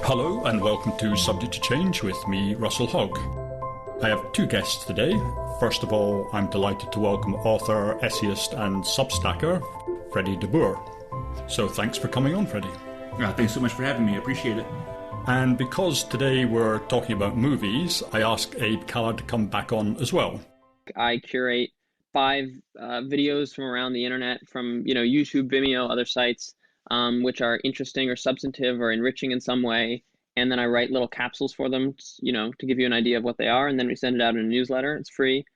Hello and welcome to Subject to Change with me, Russell Hogg. I have two guests today. First of all, I'm delighted to welcome author, essayist and substacker, Freddie deBoer. So thanks for coming on, Freddie. Thanks so much for having me. I appreciate it. And because today we're talking about movies, I asked Abe Callard to come back on as well. I curate 5 videos from around the internet, from YouTube, Vimeo, other sites, which are interesting or substantive or enriching in some way. And then I write little capsules for them, to give you an idea of what they are. And then we send it out in a newsletter. It's free.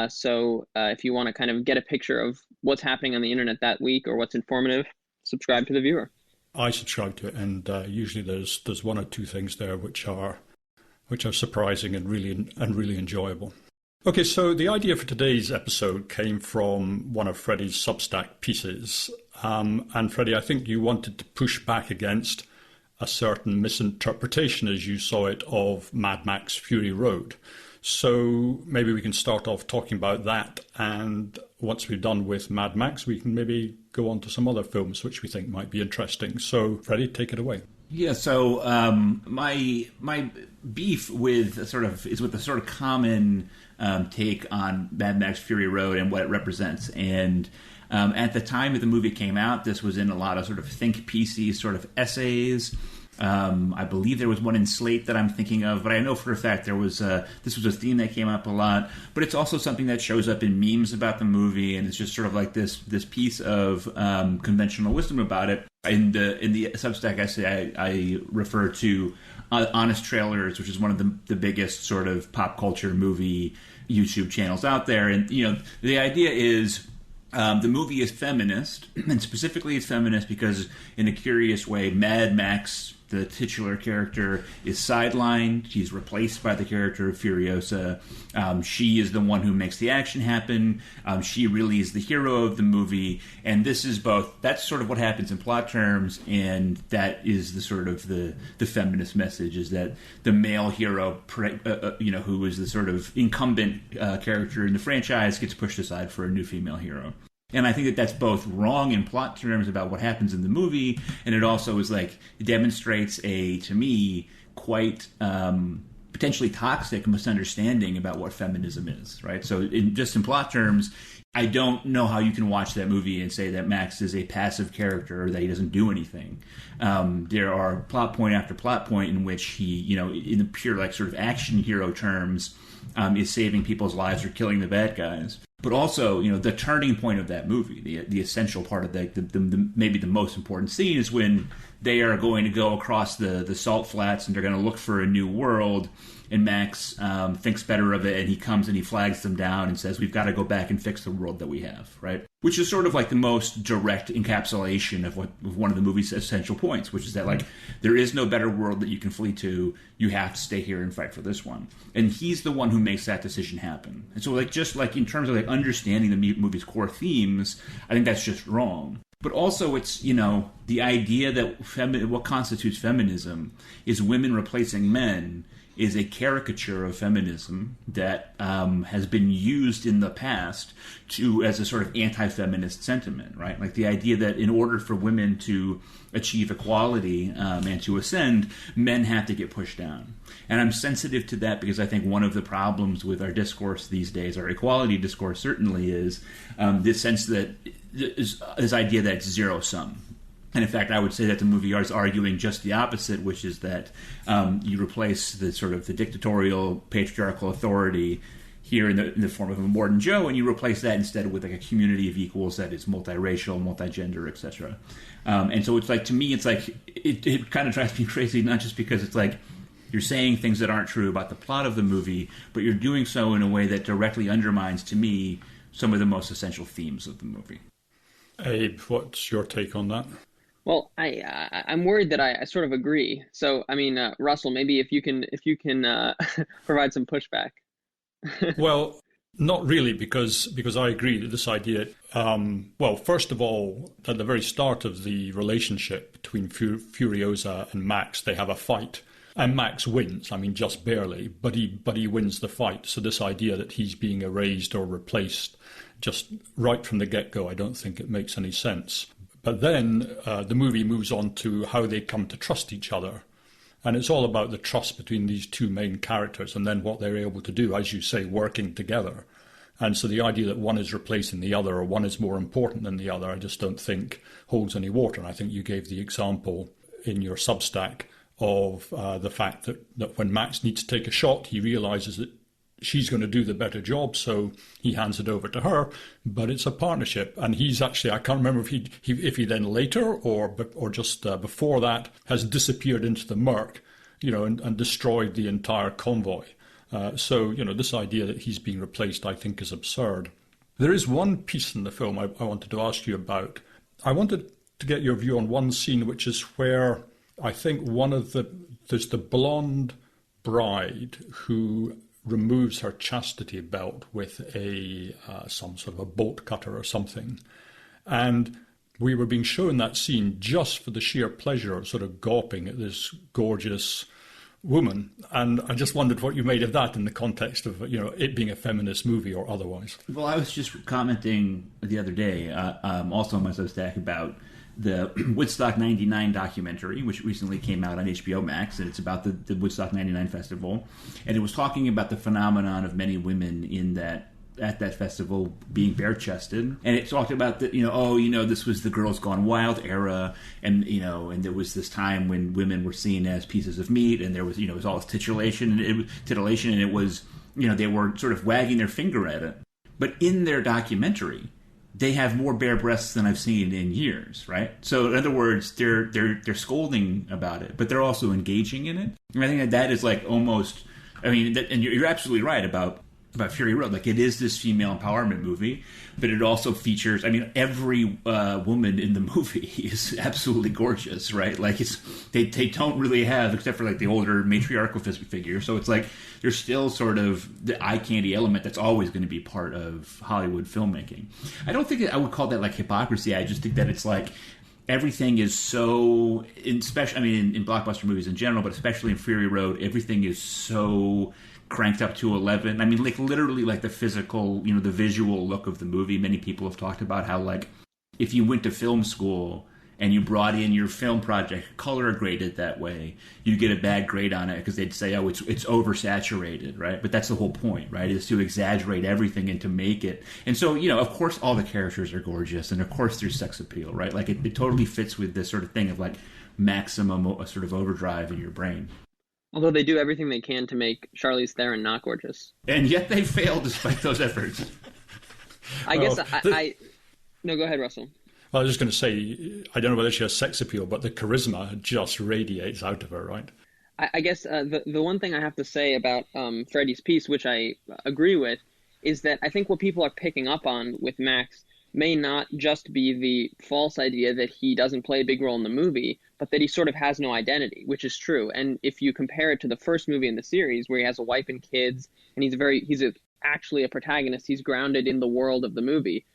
So if you want to kind of get a picture of what's happening on the internet that week or what's informative, subscribe to the Viewer. I subscribe to it, and usually there's one or two things there which are surprising and really enjoyable. Okay, so the idea for today's episode came from one of Freddie's Substack pieces. And Freddie, I think you wanted to push back against a certain misinterpretation, as you saw it, of Mad Max Fury Road. So maybe we can start off talking about that, and once we're done with Mad Max, we can maybe go on to some other films which we think might be interesting. So, Freddie, take it away. Yeah, so my beef with is with the sort of common take on Mad Max Fury Road and what it represents. And at the time that the movie came out, this was in a lot of sort of think piecey sort of essays. I believe there was one in Slate that I'm thinking of, but I know for a fact there was this was a theme that came up a lot. But it's also something that shows up in memes about the movie, and it's just sort of like this piece of conventional wisdom about it. In the Substack essay, I refer to Honest Trailers, which is one of the biggest sort of pop culture movie YouTube channels out there, and the idea is. The movie is feminist, and specifically it's feminist because, in a curious way, Mad Max, the titular character, is sidelined. She's replaced by the character of Furiosa. She is the one who makes the action happen. She really is the hero of the movie, and this is both. That's sort of what happens in plot terms, and that is the sort of the feminist message, is that the male hero, who is the sort of incumbent character in the franchise, gets pushed aside for a new female hero. And I think that that's both wrong in plot terms about what happens in the movie, and it also is it demonstrates to me, quite potentially toxic misunderstanding about what feminism is, right? So in plot terms, I don't know how you can watch that movie and say that Max is a passive character or that he doesn't do anything. There are plot point after plot point in which he, in the pure sort of action hero terms, is saving people's lives or killing the bad guys. But also, the turning point of that movie, the essential part of the maybe the most important scene is when they are going to go across the salt flats and they're going to look for a new world. And Max thinks better of it, and he comes and he flags them down and says, "We've got to go back and fix the world that we have," right? Which is sort of like the most direct encapsulation of one of the movie's essential points, which is that there is no better world that you can flee to. You have to stay here and fight for this one. And he's the one who makes that decision happen. And so just in terms of understanding the movie's core themes, I think that's just wrong. But also it's, the idea that what constitutes feminism is women replacing men is a caricature of feminism that has been used in the past as a sort of anti-feminist sentiment, right? Like the idea that in order for women to achieve equality and to ascend, men have to get pushed down. And I'm sensitive to that because I think one of the problems with our discourse these days, our equality discourse certainly, is this sense that this idea that it's zero-sum. And in fact, I would say that the movie is arguing just the opposite, which is that you replace the sort of the dictatorial, patriarchal authority here in the form of a Morton Joe, and you replace that instead with a community of equals that is multiracial, multigender, etc. And so it's to me, it's it kind of drives me crazy, not just because it's you're saying things that aren't true about the plot of the movie, but you're doing so in a way that directly undermines, to me, some of the most essential themes of the movie. Abe, what's your take on that? Well, I'm worried that I sort of agree. So, Russell, maybe if you can provide some pushback. Well, not really, because I agree that this idea. First of all, at the very start of the relationship between Furiosa and Max, they have a fight, and Max wins. Just barely, but he wins the fight. So this idea that he's being erased or replaced, just right from the get-go, I don't think it makes any sense. But then the movie moves on to how they come to trust each other. And it's all about the trust between these two main characters and then what they're able to do, as you say, working together. And so the idea that one is replacing the other or one is more important than the other, I just don't think holds any water. And I think you gave the example in your Substack of the fact that when Max needs to take a shot, he realizes that she's going to do the better job, so he hands it over to her. But it's a partnership, and he's actually, I can't remember if he then later or just before that has disappeared into the murk, and destroyed the entire convoy. So this idea that he's being replaced, I think, is absurd. There is one piece in the film I wanted to ask you about. I wanted to get your view on one scene, which is where I think there's the blonde bride who removes her chastity belt with some sort of a bolt cutter or something. And we were being shown that scene just for the sheer pleasure of sort of gawping at this gorgeous woman. And I just wondered what you made of that in the context of, it being a feminist movie or otherwise. Well, I was just commenting the other day, also on my Substack, about the Woodstock 99 documentary, which recently came out on HBO Max, and it's about the Woodstock 99 festival. And it was talking about the phenomenon of many women at that festival being bare-chested. And it talked about that, this was the Girls Gone Wild era, and there was this time when women were seen as pieces of meat, and there was, it was all this titillation, and it was, they were sort of wagging their finger at it. But in their documentary, they have more bare breasts than I've seen in years, right? So in other words, they're scolding about it, but they're also engaging in it. And I think that is like almost, and you're absolutely right about Fury Road. Like, it is this female empowerment movie, but it also features, every woman in the movie is absolutely gorgeous, right? Like, they don't really have, except for like the older matriarchal figure. So it's like there's still sort of the eye candy element that's always going to be part of Hollywood filmmaking. I don't think I would call that like hypocrisy. I just think that it's like everything is so, in blockbuster movies in general, but especially in Fury Road, everything is so cranked up to 11. Like literally, like the physical, the visual look of the movie. Many people have talked about how, like, if you went to film school and you brought in your film project color graded that way, you get a bad grade on it because they'd say, oh, it's oversaturated, right? But that's the whole point, right? Is to exaggerate everything and to make it. And so, of course, all the characters are gorgeous, and of course there's sex appeal, right? Like it totally fits with this sort of thing of like maximum sort of overdrive in your brain. Although they do everything they can to make Charlize Theron not gorgeous. And yet they fail despite those efforts. I guess No, go ahead, Russell. Well, I was just going to say, I don't know whether she has sex appeal, but the charisma just radiates out of her, right? I guess the one thing I have to say about Freddie's piece, which I agree with, is that I think what people are picking up on with Max may not just be the false idea that he doesn't play a big role in the movie, but that he sort of has no identity, which is true. And if you compare it to the first movie in the series, where he has a wife and kids, and he's actually a protagonist, he's grounded in the world of the movie.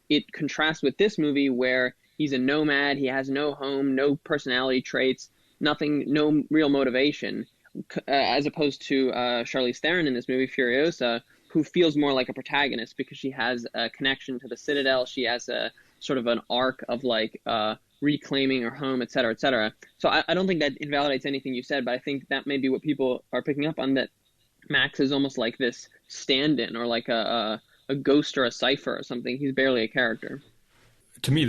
It contrasts with this movie where he's a nomad, he has no home, no personality traits, nothing, no real motivation, as opposed to Charlize Theron in this movie, Furiosa, who feels more like a protagonist because she has a connection to the Citadel. She has a sort of an arc of like reclaiming her home, et cetera, et cetera. So I don't think that invalidates anything you said, but I think that may be what people are picking up on, that Max is almost like this stand-in or like a ghost or a cipher or something. He's barely a character. To me,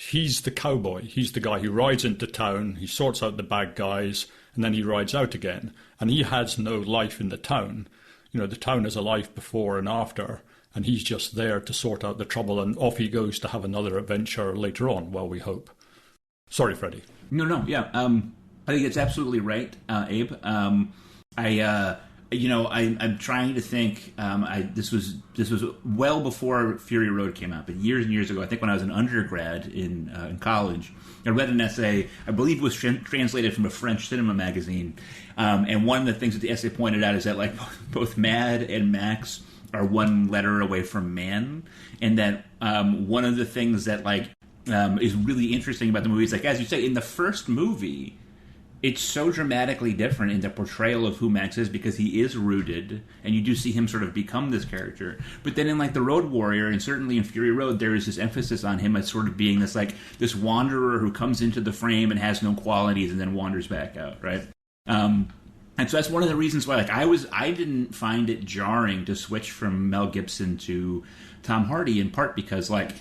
he's the cowboy. He's the guy who rides into town, he sorts out the bad guys, and then he rides out again. And he has no life in the town. The town has a life before and after, and he's just there to sort out the trouble, and off he goes to have another adventure later on, well, we hope. Sorry, Freddie. No, yeah. I think it's absolutely right, Abe. I'm trying to think. This was well before Fury Road came out, but years and years ago. I think when I was an undergrad in college, I read an essay. I believe it was translated from a French cinema magazine, and one of the things that the essay pointed out is that like both Mad and Max are one letter away from man, and that one of the things that is really interesting about the movie is, like, as you say, in the first movie, it's so dramatically different in the portrayal of who Max is because he is rooted, and you do see him sort of become this character. But then in like The Road Warrior, and certainly in Fury Road, there is this emphasis on him as sort of being this wanderer who comes into the frame and has no qualities and then wanders back out, right? And so that's one of the reasons why, like, I didn't find it jarring to switch from Mel Gibson to Tom Hardy, in part because, like,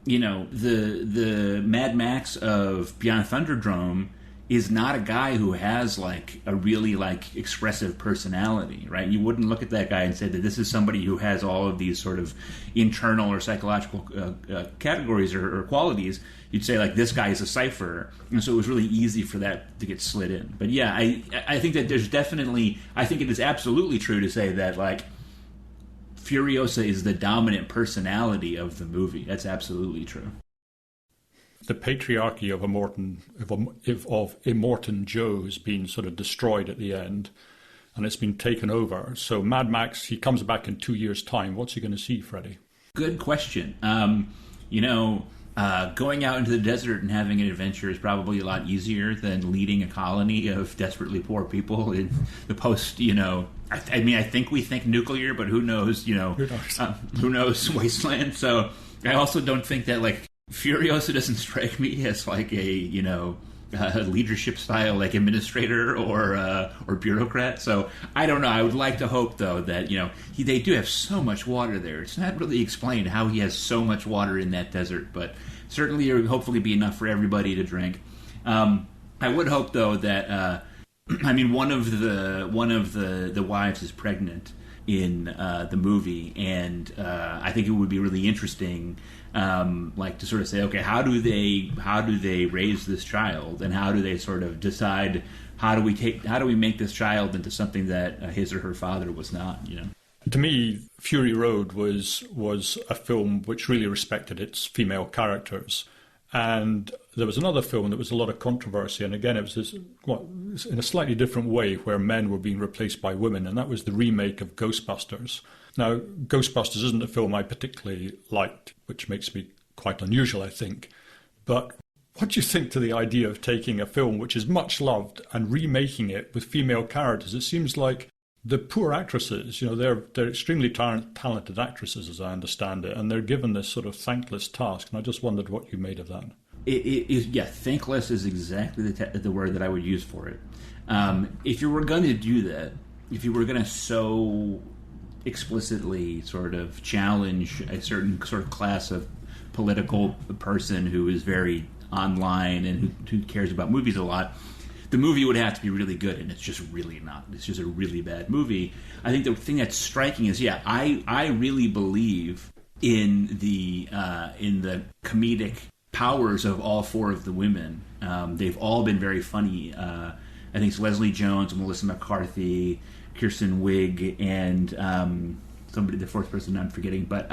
you know, the Mad Max of Beyond Thunderdome is not a guy who has, like, a really, like, expressive personality, right? You wouldn't look at that guy and say that this is somebody who has all of these sort of internal or psychological categories or qualities. You'd say, like, this guy is a cipher. And so it was really easy for that to get slid in. But yeah, I think that there's definitely, I think it is absolutely true to say that, like, Furiosa is the dominant personality of the movie. That's absolutely true. The patriarchy of Immortan Joe has been sort of destroyed at the end, and it's been taken over. So Mad Max, he comes back in 2 years' time. What's he going to see, Freddie? Good question. You know, going out into the desert and having an adventure is probably a lot easier than leading a colony of desperately poor people in the post, you know, I mean, I think we think nuclear, but who knows, you know, who knows wasteland. So I also don't think that, like, Furiosa doesn't strike me as, like, a, you know, leadership style, like, administrator or bureaucrat. So I don't know. I would like to hope, though, that, you know, they do have so much water there. It's not really explained how he has so much water in that desert, but certainly or hopefully be enough for everybody to drink. I would hope, though, that I mean, one of the wives is pregnant in the movie, and I think it would be really interesting, like, to sort of say, okay, how do they raise this child, and how do they sort of decide how do we make this child into something that his or her father was not, you know? To me, Fury Road was a film which really respected its female characters. And there was another film that was a lot of controversy, and again, it was this, in a slightly different way, where men were being replaced by women, and that was the remake of Ghostbusters. Now, Ghostbusters isn't a film I particularly liked, which makes me quite unusual, I think. But what do you think to the idea of taking a film which is much loved and remaking it with female characters? It seems like the poor actresses, you know, they're extremely talented actresses, as I understand it, and they're given this sort of thankless task. And I just wondered what you made of that. Yeah, thankless is exactly the word that I would use for it. If you were going to do that, if you were going to so explicitly sort of challenge a certain sort of class of political person who is very online and who cares about movies a lot, the movie would have to be really good, and it's just really not. It's just a really bad movie. I think the thing that's striking is, yeah, I really believe in the comedic powers of all four of the women. They've all been very funny. I think it's Leslie Jones, Melissa McCarthy, Kirsten Wiig, and somebody, the fourth person I'm forgetting, but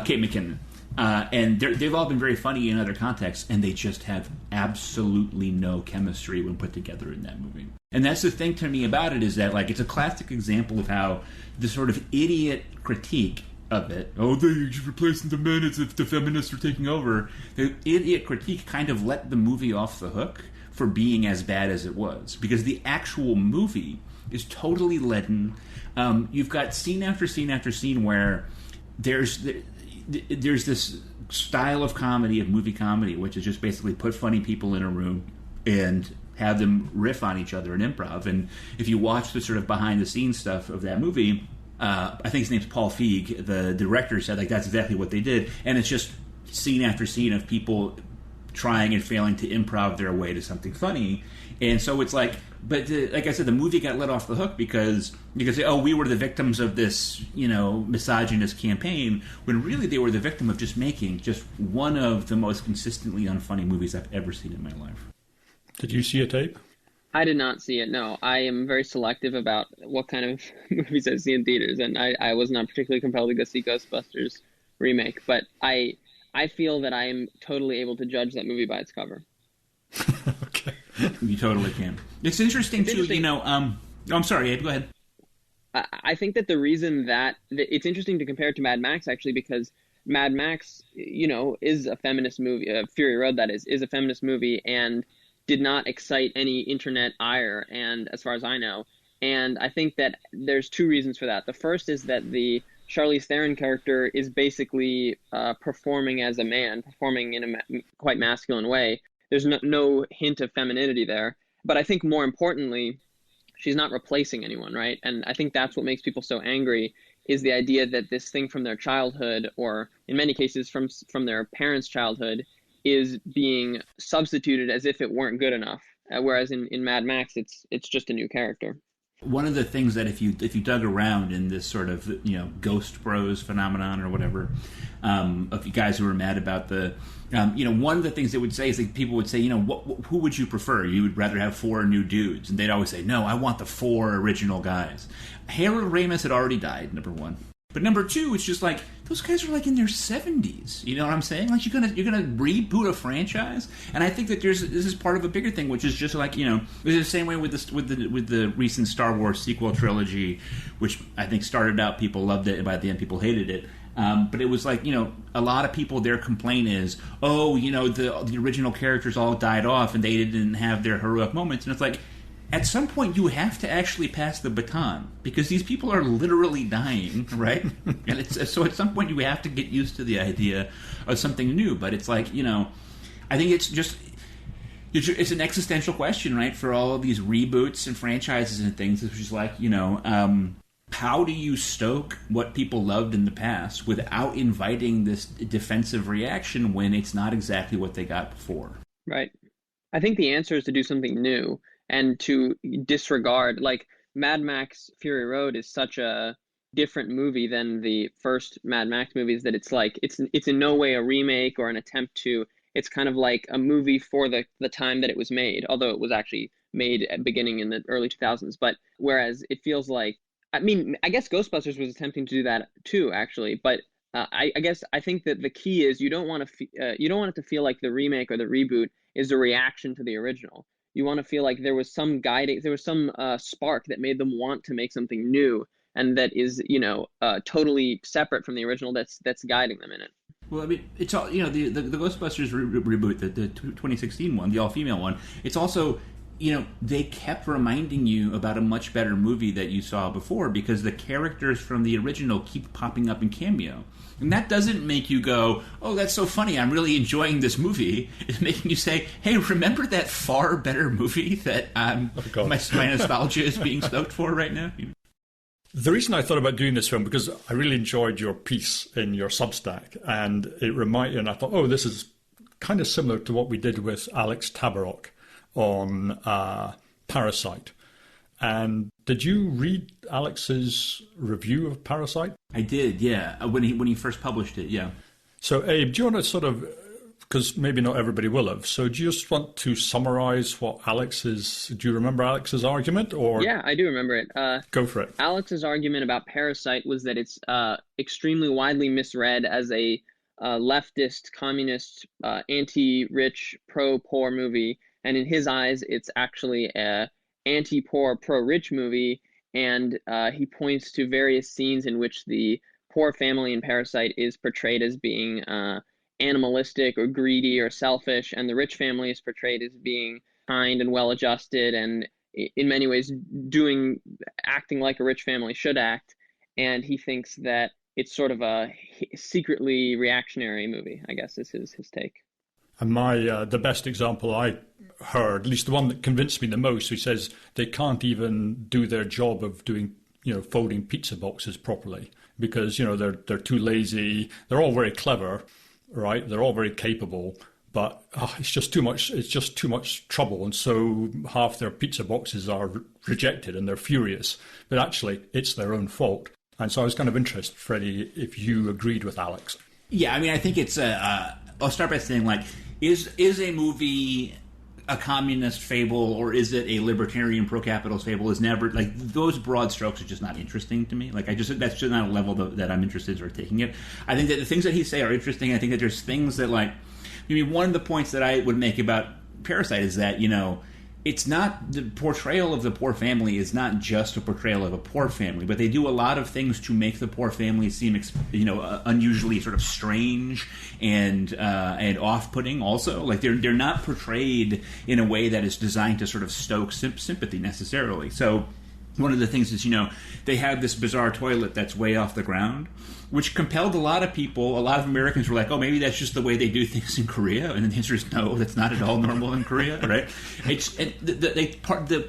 Kate McKinnon. And they've all been very funny in other contexts, and they just have absolutely no chemistry when put together in that movie. And that's the thing to me about it, is that, like, it's a classic example of how the sort of idiot critique of it, oh, they're replacing the men as if the feminists are taking over, the idiot critique kind of let the movie off the hook for being as bad as it was. Because the actual movie is totally leaden. You've got scene after scene after scene where there's this style of comedy, of movie comedy, which is just basically put funny people in a room and have them riff on each other and improv. And if you watch the sort of behind-the-scenes stuff of that movie, I think his name's Paul Feig, the director, said, like, that's exactly what they did. And it's just scene after scene of people trying and failing to improv their way to something funny. And so it's like, but like I said, the movie got let off the hook because you could say, oh, we were the victims of this, you know, misogynist campaign, when really they were the victim of just making just one of the most consistently unfunny movies I've ever seen in my life. Did you see it, Abe? I did not see it, no. I am very selective about what kind of movies I see in theaters, and I was not particularly compelled to go see Ghostbusters remake, but I feel that I am totally able to judge that movie by its cover. Okay. You totally can. It's interesting, too, you know, I'm sorry, Abe, go ahead. I think that the reason that it's interesting to compare it to Mad Max, actually, because Mad Max, you know, is a feminist movie. Fury Road, that is a feminist movie, and did not excite any internet ire, and as far as I know. And I think that there's two reasons for that. The first is that the Charlize Theron character is basically performing as a man, performing in a quite masculine way. There's no hint of femininity there. But I think more importantly, She's not replacing anyone, right? And I think that's what makes people so angry, is the idea that this thing from their childhood, or in many cases from their parents' childhood, is being substituted as if it weren't good enough. Whereas in Mad Max, it's just a new character. One of the things that if you dug around in this sort of Ghost Bros phenomenon or whatever, of you guys who were mad about the one of the things they would say is like people would say, who would you prefer? You would rather have 4 new dudes, and they'd always say, no, I want the 4 original guys. Harold Ramis had already died, number 1. But number 2, it's just like those guys are like in their 70s. You know what I'm saying? Like you're gonna reboot a franchise, and I think that this is part of a bigger thing, which is just like it's the same way with the recent Star Wars sequel trilogy, which I think started out people loved it, and by the end people hated it. But it was like a lot of people, their complaint is, the original characters all died off and they didn't have their heroic moments, and it's like, at some point, you have to actually pass the baton, because these people are literally dying, right? And so at some point, you have to get used to the idea of something new. But it's like, I think it's an existential question, right? For all of these reboots and franchises and things, it's just like, how do you stoke what people loved in the past without inviting this defensive reaction when it's not exactly what they got before? Right. I think the answer is to do something new. And to disregard, like, Mad Max Fury Road is such a different movie than the first Mad Max movies that it's like, it's in no way a remake or an attempt to, it's kind of like a movie for the time that it was made, although it was actually made at beginning in the early 2000s. But whereas it feels like, I guess Ghostbusters was attempting to do that too, actually. But I think that the key is you don't want it to feel like the remake or the reboot is a reaction to the original. You want to feel like there was some guiding, there was some spark that made them want to make something new, and that is, totally separate from the original. That's guiding them in it. Well, I mean, it's all the Ghostbusters reboot, the 2016 one, the all-female one. It's also, they kept reminding you about a much better movie that you saw before, because the characters from the original keep popping up in cameo. And that doesn't make you go, oh, that's so funny, I'm really enjoying this movie. It's making you say, hey, remember that far better movie that my nostalgia is being stoked for right now? The reason I thought about doing this film, because I really enjoyed your piece in your Substack, and I thought, oh, this is kind of similar to what we did with Alex Tabarrok on Parasite. And did you read Alex's review of Parasite? I did, yeah. When he first published it, yeah. So, Abe, do you want to sort of, because maybe not everybody will have, so do you just want to summarize do you remember Alex's argument? Or Yeah, I do remember it. Go for it. Alex's argument about Parasite was that it's extremely widely misread as a leftist, communist, anti-rich, pro-poor movie. And in his eyes, it's actually a anti-poor, pro-rich movie, and he points to various scenes in which the poor family in Parasite is portrayed as being animalistic or greedy or selfish, and the rich family is portrayed as being kind and well-adjusted, and in many ways acting like a rich family should act. And he thinks that it's sort of a secretly reactionary movie, I guess is his take. And the best example I heard, at least the one that convinced me the most, he says they can't even do their job of doing, folding pizza boxes properly because, they're too lazy. They're all very clever, right? They're all very capable, but it's just too much. It's just too much trouble. And so half their pizza boxes are rejected and they're furious. But actually, it's their own fault. And so I was kind of interested, Freddie, if you agreed with Alex. Yeah, I mean, I think it's I'll start by saying, like, is a movie a communist fable or is it a libertarian pro-capitalist fable? Is never, like, those broad strokes are just not interesting to me. Like, that's just not a level that I'm interested in sort of taking it. I think that the things that he say are interesting. I think that there's things that, like, one of the points that I would make about Parasite is that, it's not, the portrayal of the poor family is not just a portrayal of a poor family, but they do a lot of things to make the poor family seem, unusually sort of strange and off-putting also. Like, they're not portrayed in a way that is designed to sort of stoke sympathy necessarily. So one of the things is, they have this bizarre toilet that's way off the ground, which compelled a lot of people. A lot of Americans were like, oh, maybe that's just the way they do things in Korea. And the answer is no, that's not at all normal in Korea, right?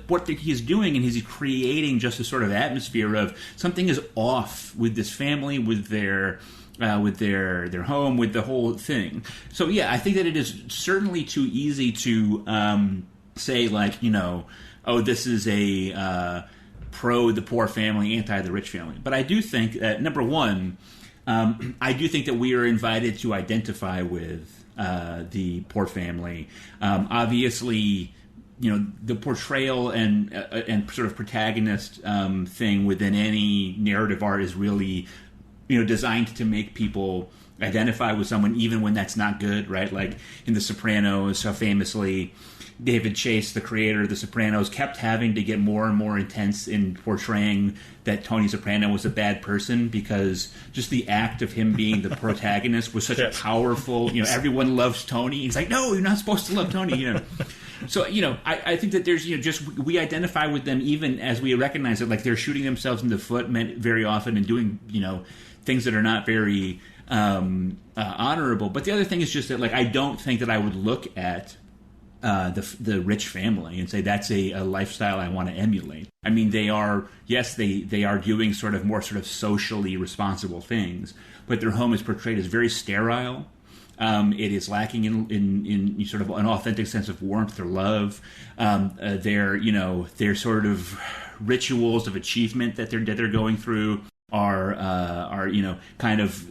What he's doing, and he's creating just a sort of atmosphere of something is off with this family, with their home, with the whole thing. So, yeah, I think that it is certainly too easy to say, like, oh, this is a pro the poor family, anti the rich family. But I do think that, number one, I do think that we are invited to identify with the poor family. Obviously, the portrayal and sort of protagonist thing within any narrative art is really, designed to make people identify with someone even when that's not good, right? Like in The Sopranos, so famously, David Chase, the creator of The Sopranos, kept having to get more and more intense in portraying that Tony Soprano was a bad person, because just the act of him being the protagonist was such a powerful, everyone loves Tony. He's like, no, you're not supposed to love Tony, So, I think that there's, we identify with them even as we recognize it, like they're shooting themselves in the foot very often and doing, things that are not very honorable. But the other thing is just that, like, I don't think that I would look at the rich family and say that's a lifestyle I want to emulate. I mean, they are doing sort of socially responsible things, but their home is portrayed as very sterile. It is lacking in sort of an authentic sense of warmth or love. Their sort of rituals of achievement that they're going through are kind of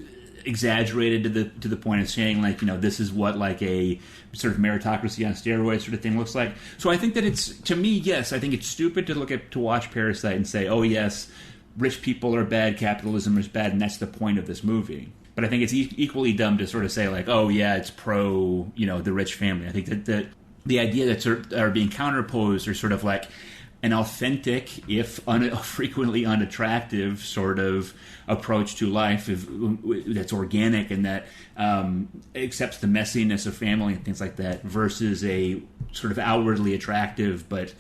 exaggerated to the point of saying, like, this is what, like, a sort of meritocracy on steroids sort of thing looks like. So I think that it's, to me, yes, I think it's stupid to watch Parasite and say, oh yes, rich people are bad, capitalism is bad, and that's the point of this movie. But I think it's equally dumb to sort of say, like, oh yeah, it's pro, the rich family. I think that the idea that sort of are being counterposed are sort of like an authentic, if frequently unattractive, sort of approach to life that's organic and that accepts the messiness of family and things like that, versus a sort of outwardly attractive but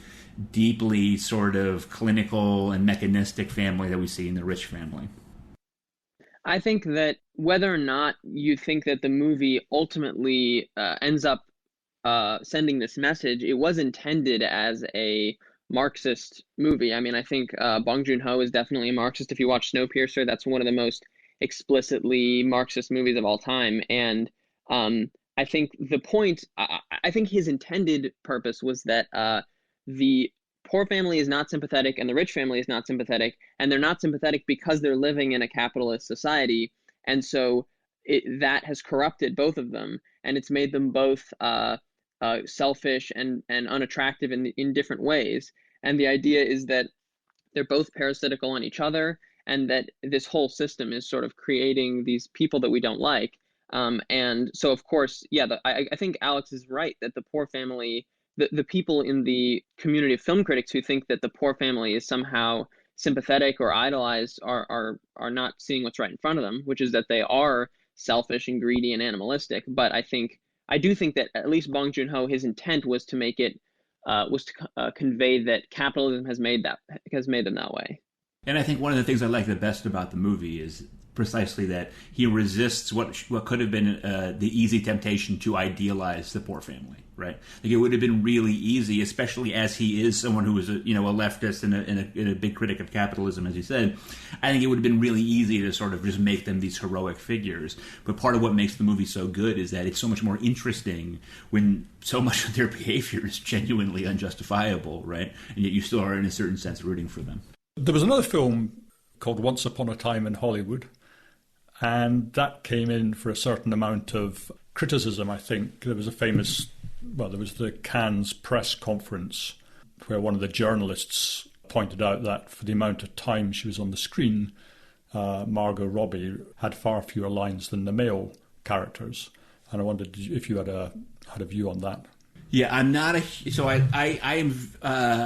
deeply sort of clinical and mechanistic family that we see in the rich family. I think that whether or not you think that the movie ultimately ends up sending this message, it was intended as a Marxist movie. I mean, I think Bong Joon-ho is definitely a Marxist. If you watch Snowpiercer, that's one of the most explicitly Marxist movies of all time. And I think the point, I think his intended purpose was that the poor family is not sympathetic and the rich family is not sympathetic, and they're not sympathetic because they're living in a capitalist society. And so that has corrupted both of them, and it's made them both selfish and unattractive in different ways. And the idea is that they're both parasitical on each other, and that this whole system is sort of creating these people that we don't like. And so, of course, I think Alex is right that the poor family, the people in the community of film critics who think that the poor family is somehow sympathetic or idolized are not seeing what's right in front of them, which is that they are selfish and greedy and animalistic. But I do think that at least Bong Joon-ho, his intent was to make it convey that capitalism has made them that way. And I think one of the things I like the best about the movie is precisely that he resists what could have been the easy temptation to idealize the poor family, right? Like, it would have been really easy, especially as he is someone who is a leftist and a big critic of capitalism, as you said. I think it would have been really easy to sort of just make them these heroic figures. But part of what makes the movie so good is that it's so much more interesting when so much of their behavior is genuinely unjustifiable, right? And yet you still are, in a certain sense, rooting for them. There was another film called Once Upon a Time in Hollywood, and that came in for a certain amount of criticism, I think. There was the Cannes press conference where one of the journalists pointed out that for the amount of time she was on the screen, Margot Robbie had far fewer lines than the male characters. And I wondered if you had a view on that. Yeah, I'm not I am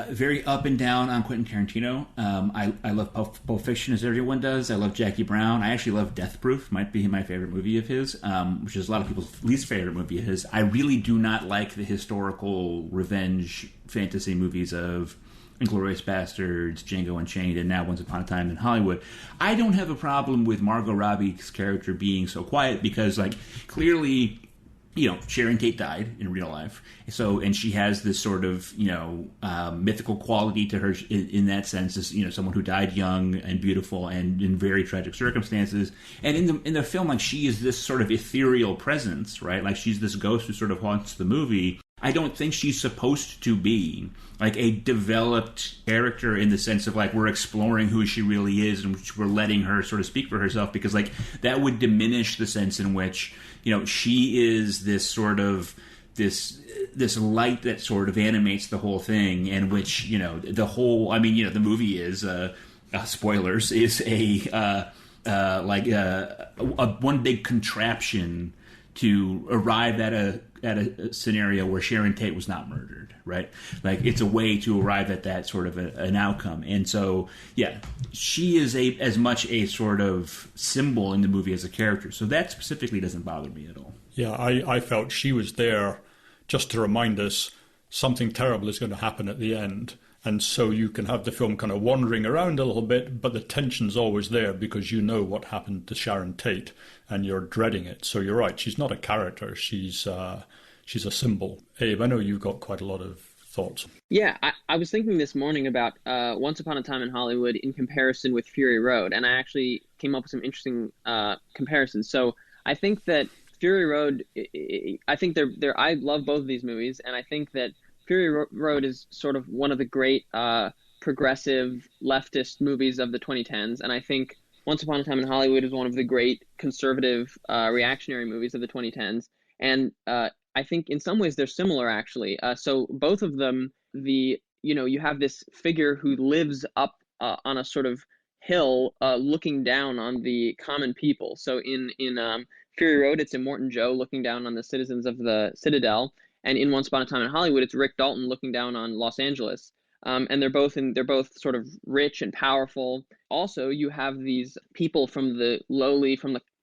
very up and down on Quentin Tarantino. I love Pulp Fiction, as everyone does. I love Jackie Brown. I actually love Death Proof, might be my favorite movie of his, which is a lot of people's least favorite movie of his. I really do not like the historical revenge fantasy movies of Inglourious Bastards, Django Unchained, and now Once Upon a Time in Hollywood. I don't have a problem with Margot Robbie's character being so quiet because, like, clearly, Sharon Tate died in real life. So, and she has this sort of, mythical quality to her in that sense, as, someone who died young and beautiful and in very tragic circumstances. And in the film, like, she is this sort of ethereal presence, right? Like, she's this ghost who sort of haunts the movie. I don't think she's supposed to be like a developed character in the sense of like we're exploring who she really is and we're letting her sort of speak for herself, because like that would diminish the sense in which she is this sort of this light that sort of animates the whole thing, and which the whole the movie is spoilers, is a one big contraption to arrive at a scenario where Sharon Tate was not murdered, right? Like, it's a way to arrive at that sort of an outcome. And so, yeah, she is as much a sort of symbol in the movie as a character. So that specifically doesn't bother me at all. Yeah, I felt she was there just to remind us something terrible is going to happen at the end. And so you can have the film kind of wandering around a little bit, but the tension's always there because you know what happened to Sharon Tate and you're dreading it. So you're right, she's not a character, she's a symbol. Abe, I know you've got quite a lot of thoughts. Yeah, I was thinking this morning about Once Upon a Time in Hollywood in comparison with Fury Road, and I actually came up with some interesting comparisons. So I think that Fury Road, I love both of these movies, and I think that Fury Road is sort of one of the great progressive leftist movies of the 2010s, and I think Once Upon a Time in Hollywood is one of the great conservative reactionary movies of the 2010s. And I think in some ways they're similar, actually. So both of them, you have this figure who lives up on a sort of hill looking down on the common people. So in Fury Road, it's Immortan Joe looking down on the citizens of the Citadel. And in Once Upon a Time in Hollywood, it's Rick Dalton looking down on Los Angeles. And they're both sort of rich and powerful. Also, you have these people from the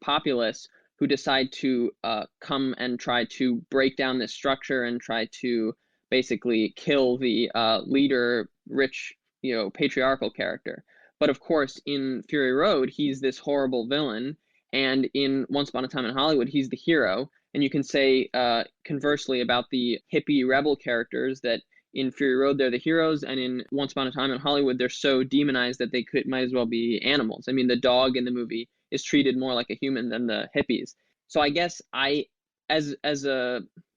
populace who decide to come and try to break down this structure and try to basically kill the leader, rich, patriarchal character. But of course, in Fury Road, he's this horrible villain. And in Once Upon a Time in Hollywood, he's the hero. And you can say conversely about the hippie rebel characters that in Fury Road, they're the heroes, and in Once Upon a Time in Hollywood, they're so demonized that they might as well be animals. I mean, the dog in the movie is treated more like a human than the hippies. So I guess as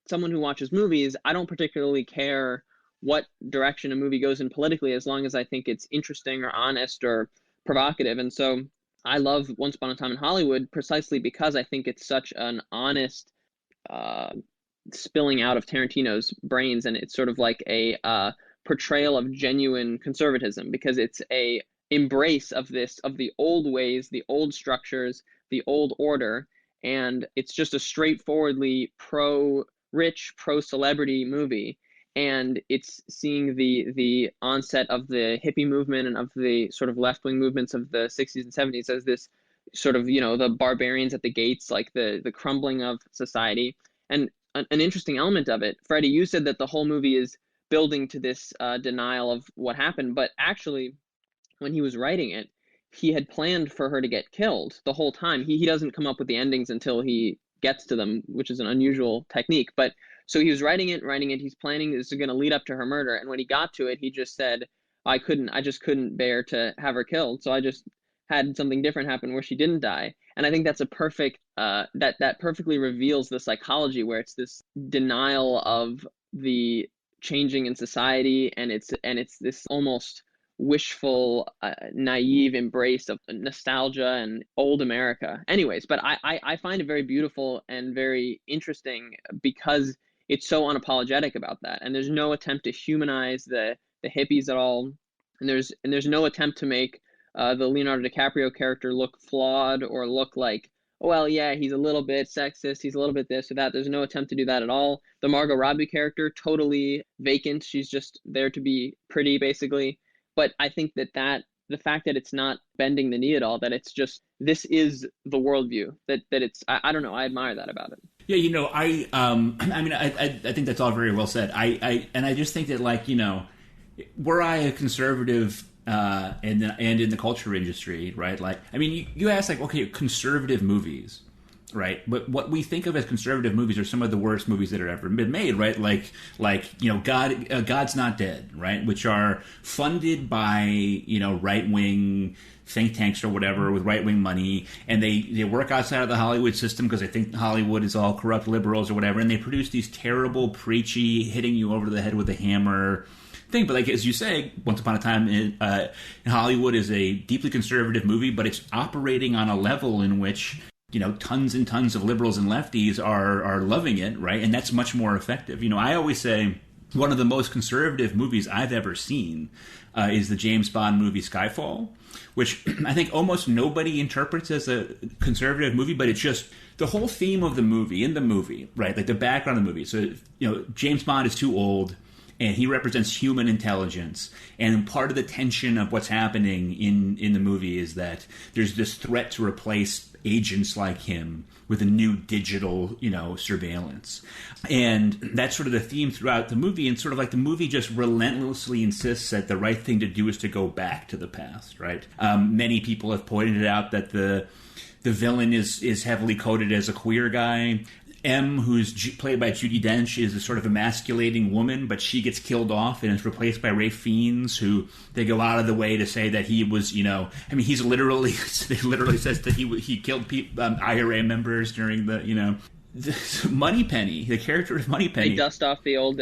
someone who watches movies, I don't particularly care what direction a movie goes in politically, as long as I think it's interesting or honest or provocative. And so I love Once Upon a Time in Hollywood precisely because I think it's such an honest spilling out of Tarantino's brains, and it's sort of like a portrayal of genuine conservatism, because it's a embrace of the old ways, the old structures, the old order, and it's just a straightforwardly pro-rich, pro-celebrity movie. And it's seeing the onset of the hippie movement and of the sort of left-wing movements of the 60s and 70s as this sort of, the barbarians at the gates, like the crumbling of society. And an interesting element of it, Freddie, you said that the whole movie is building to this denial of what happened, but actually, when he was writing it, he had planned for her to get killed the whole time. He doesn't come up with the endings until he gets to them, which is an unusual technique. But so he was writing it, he's planning this is going to lead up to her murder, and when he got to it, he just said, I just couldn't bear to have her killed, so I just had something different happen where she didn't die. And I think that's a perfect that perfectly reveals the psychology, where it's this denial of the changing in society, and it's this almost wishful, naive embrace of nostalgia and old America. Anyways, but I find it very beautiful and very interesting because it's so unapologetic about that, and there's no attempt to humanize the hippies at all, and there's no attempt to make the Leonardo DiCaprio character look flawed or look like, well, yeah, he's a little bit sexist, he's a little bit this or that. There's no attempt to do that at all. The Margot Robbie character, totally vacant. She's just there to be pretty, basically. But I think that the fact that it's not bending the knee at all, that it's just, this is the worldview, that it's, I don't know, I admire that about it. Yeah, I think that's all very well said. I just think that, like, were I a conservative and in the culture industry, right? Like, I mean, you ask, like, okay, conservative movies, right? But what we think of as conservative movies are some of the worst movies that have ever been made, right? Like God's Not Dead, right? Which are funded by right wing think tanks or whatever with right wing money, and they work outside of the Hollywood system because they think Hollywood is all corrupt liberals or whatever, and they produce these terrible, preachy, hitting you over the head with a hammer thing. But like, as you say, Once Upon a Time in Hollywood is a deeply conservative movie, but it's operating on a level in which tons and tons of liberals and lefties are loving it, right? And that's much more effective. I always say one of the most conservative movies I've ever seen is the James Bond movie Skyfall, which I think almost nobody interprets as a conservative movie, but it's just the whole theme of the movie, right? Like the background of the movie. So, James Bond is too old, and he represents human intelligence. And part of the tension of what's happening in the movie is that there's this threat to replace agents like him with a new digital, surveillance. And that's sort of the theme throughout the movie. And sort of like the movie just relentlessly insists that the right thing to do is to go back to the past, right? Many people have pointed out that the villain is heavily coded as a queer guy. M, who's played by Judi Dench, is a sort of emasculating woman, but she gets killed off and is replaced by Ralph Fiennes, who they go out of the way to say that he was, he's literally, it literally says that he killed IRA members during the Moneypenny, the character of Moneypenny. They dust off the old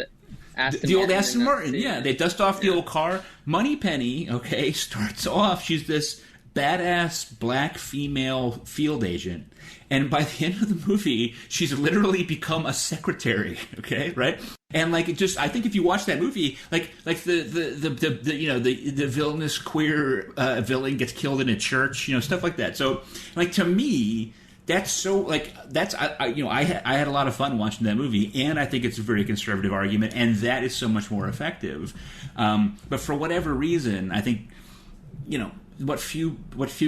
Aston Martin. Yeah, they dust off the old car. Moneypenny, okay, starts off, she's this badass black female field agent. And by the end of the movie, she's literally become a secretary. Okay, right? And like, I think if you watch that movie, like the villainous queer villain gets killed in a church, stuff like that. So, like, to me, that's so like I had a lot of fun watching that movie, and I think it's a very conservative argument, and that is so much more effective. But for whatever reason, I think what few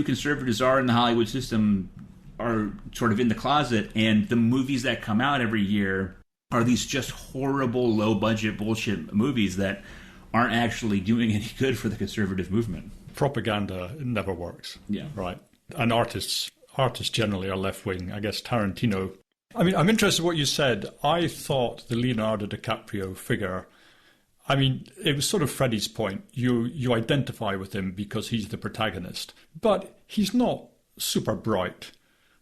conservatives are in the Hollywood system are sort of in the closet, and the movies that come out every year are these just horrible, low-budget bullshit movies that aren't actually doing any good for the conservative movement. Propaganda never works. Yeah. Right. And artists generally are left-wing. I guess Tarantino... I mean, I'm interested in what you said. I thought the Leonardo DiCaprio figure... I mean, it was sort of Freddie's point. You identify with him because he's the protagonist. But he's not super bright.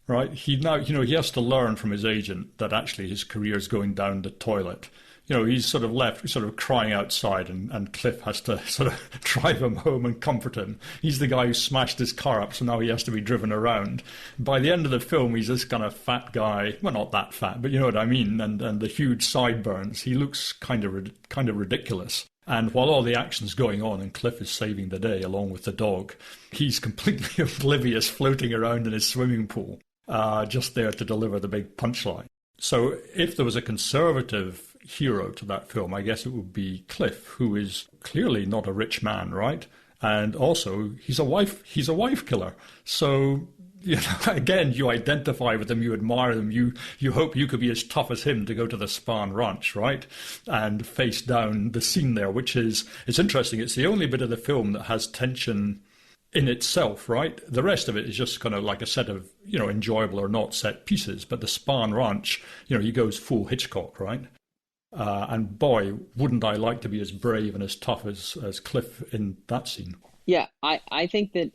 Right, he has to learn from his agent that actually his career is going down the toilet. He's sort of left, sort of crying outside, and Cliff has to sort of drive him home and comfort him. He's the guy who smashed his car up, so now he has to be driven around. By the end of the film, he's this kind of fat guy. Well, not that fat, but you know what I mean. And the huge sideburns. He looks kind of ridiculous. And while all the action's going on and Cliff is saving the day along with the dog, he's completely oblivious, floating around in his swimming pool. Just there to deliver the big punchline. So if there was a conservative hero to that film, I guess it would be Cliff, who is clearly not a rich man, right? And also, he's a wife killer. So, again, you identify with him, you admire him, you hope you could be as tough as him to go to the Spahn Ranch, right? And face down the scene there, it's interesting. It's the only bit of the film that has tension in itself, right? The rest of it is just kind of like a set of, enjoyable or not set pieces. But the Spahn Ranch, he goes full Hitchcock, right? And boy, wouldn't I like to be as brave and as tough as Cliff in that scene. Yeah, I think that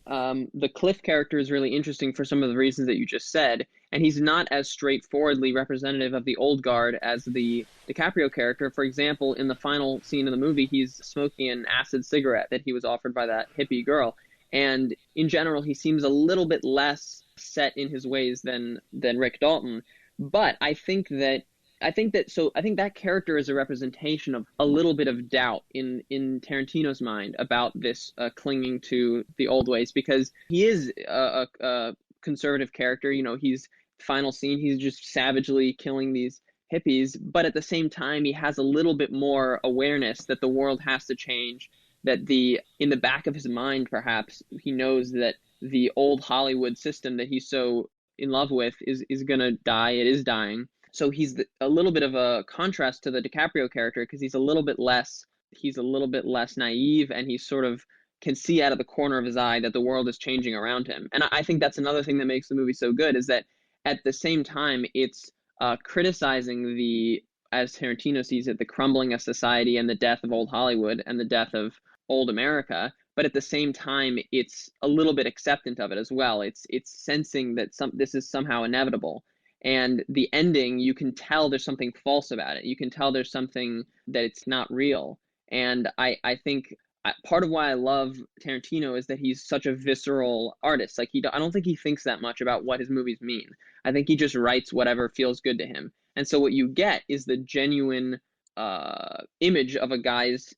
the Cliff character is really interesting for some of the reasons that you just said. And he's not as straightforwardly representative of the old guard as the DiCaprio character. For example, in the final scene of the movie, he's smoking an acid cigarette that he was offered by that hippie girl. And in general, he seems a little bit less set in his ways than Rick Dalton. But I think that character is a representation of a little bit of doubt in Tarantino's mind about this clinging to the old ways, because he is a conservative character. He's final scene, he's just savagely killing these hippies. But at the same time, he has a little bit more awareness that the world has to change. That in the back of his mind, perhaps, he knows that the old Hollywood system that he's so in love with is going to die. It is dying. So he's a little bit of a contrast to the DiCaprio character, because he's a little bit less he's a little bit less naive, and he sort of can see out of the corner of his eye that the world is changing around him. And I think that's another thing that makes the movie so good, is that at the same time it's criticizing the, as Tarantino sees it, the crumbling of society and the death of old Hollywood and the death of old America. But at the same time, it's a little bit acceptant of it as well. It's sensing that this is somehow inevitable. And the ending, you can tell there's something false about it. You can tell there's something that it's not real. And I think part of why I love Tarantino is that he's such a visceral artist. Like, I don't think he thinks that much about what his movies mean. I think he just writes whatever feels good to him. And so what you get is the genuine image of a guy's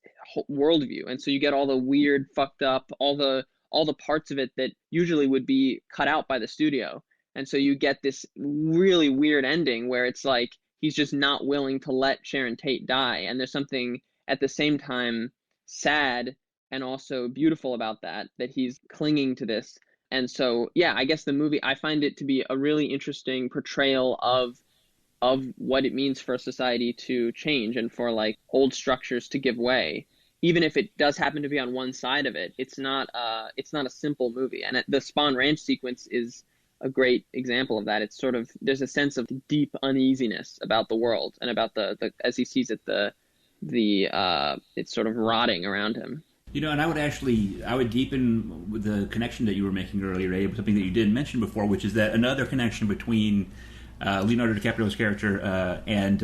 worldview. And so you get all the weird, fucked up, all the parts of it that usually would be cut out by the studio. And so you get this really weird ending where it's like he's just not willing to let Sharon Tate die. And there's something at the same time sad and also beautiful about that he's clinging to this. And so, yeah, I guess the movie, I find it to be a really interesting portrayal of what it means for a society to change and for like old structures to give way. Even if it does happen to be on one side of it, it's not a simple movie. And the Spahn Ranch sequence is a great example of that. It's sort of, there's a sense of deep uneasiness about the world and about the as he sees it, it's sort of rotting around him. You know, and I would deepen with the connection that you were making earlier, Abe, something that you didn't mention before, which is that another connection between Leonardo DiCaprio's character and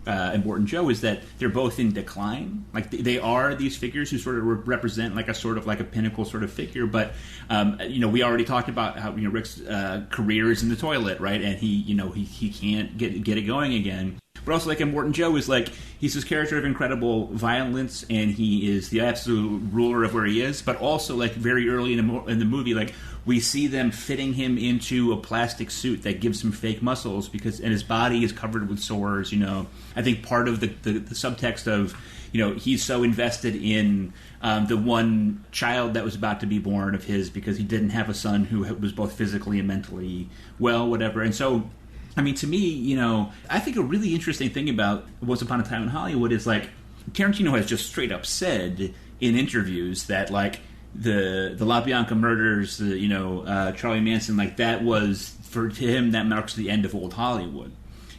Immortan Joe is that they're both in decline. Like they are these figures who sort of represent like a pinnacle sort of figure. But we already talked about how Rick's career is in the toilet, right? And he can't get it going again. But also, like, Immortan Joe is like, he's this character of incredible violence, and he is the absolute ruler of where he is. But also, like, very early in the movie, like, we see them fitting him into a plastic suit that gives him fake muscles and his body is covered with sores. I think part of the subtext of he's so invested in the one child that was about to be born of his because he didn't have a son who was both physically and mentally well, whatever. And so, I mean, to me, I think a really interesting thing about Once Upon a Time in Hollywood is, like, Tarantino has just straight up said in interviews that, like, the LaBianca murders, Charlie Manson, like, that was, to him, that marks the end of old Hollywood.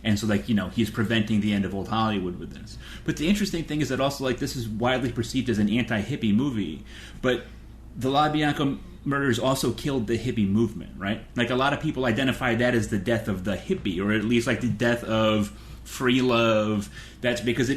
And so, like, he's preventing the end of old Hollywood with this. But the interesting thing is that also, like, this is widely perceived as an anti-hippie movie. But the LaBianca murders also killed the hippie movement, right? Like, a lot of people identify that as the death of the hippie, or at least, like, the death of free love. That's because it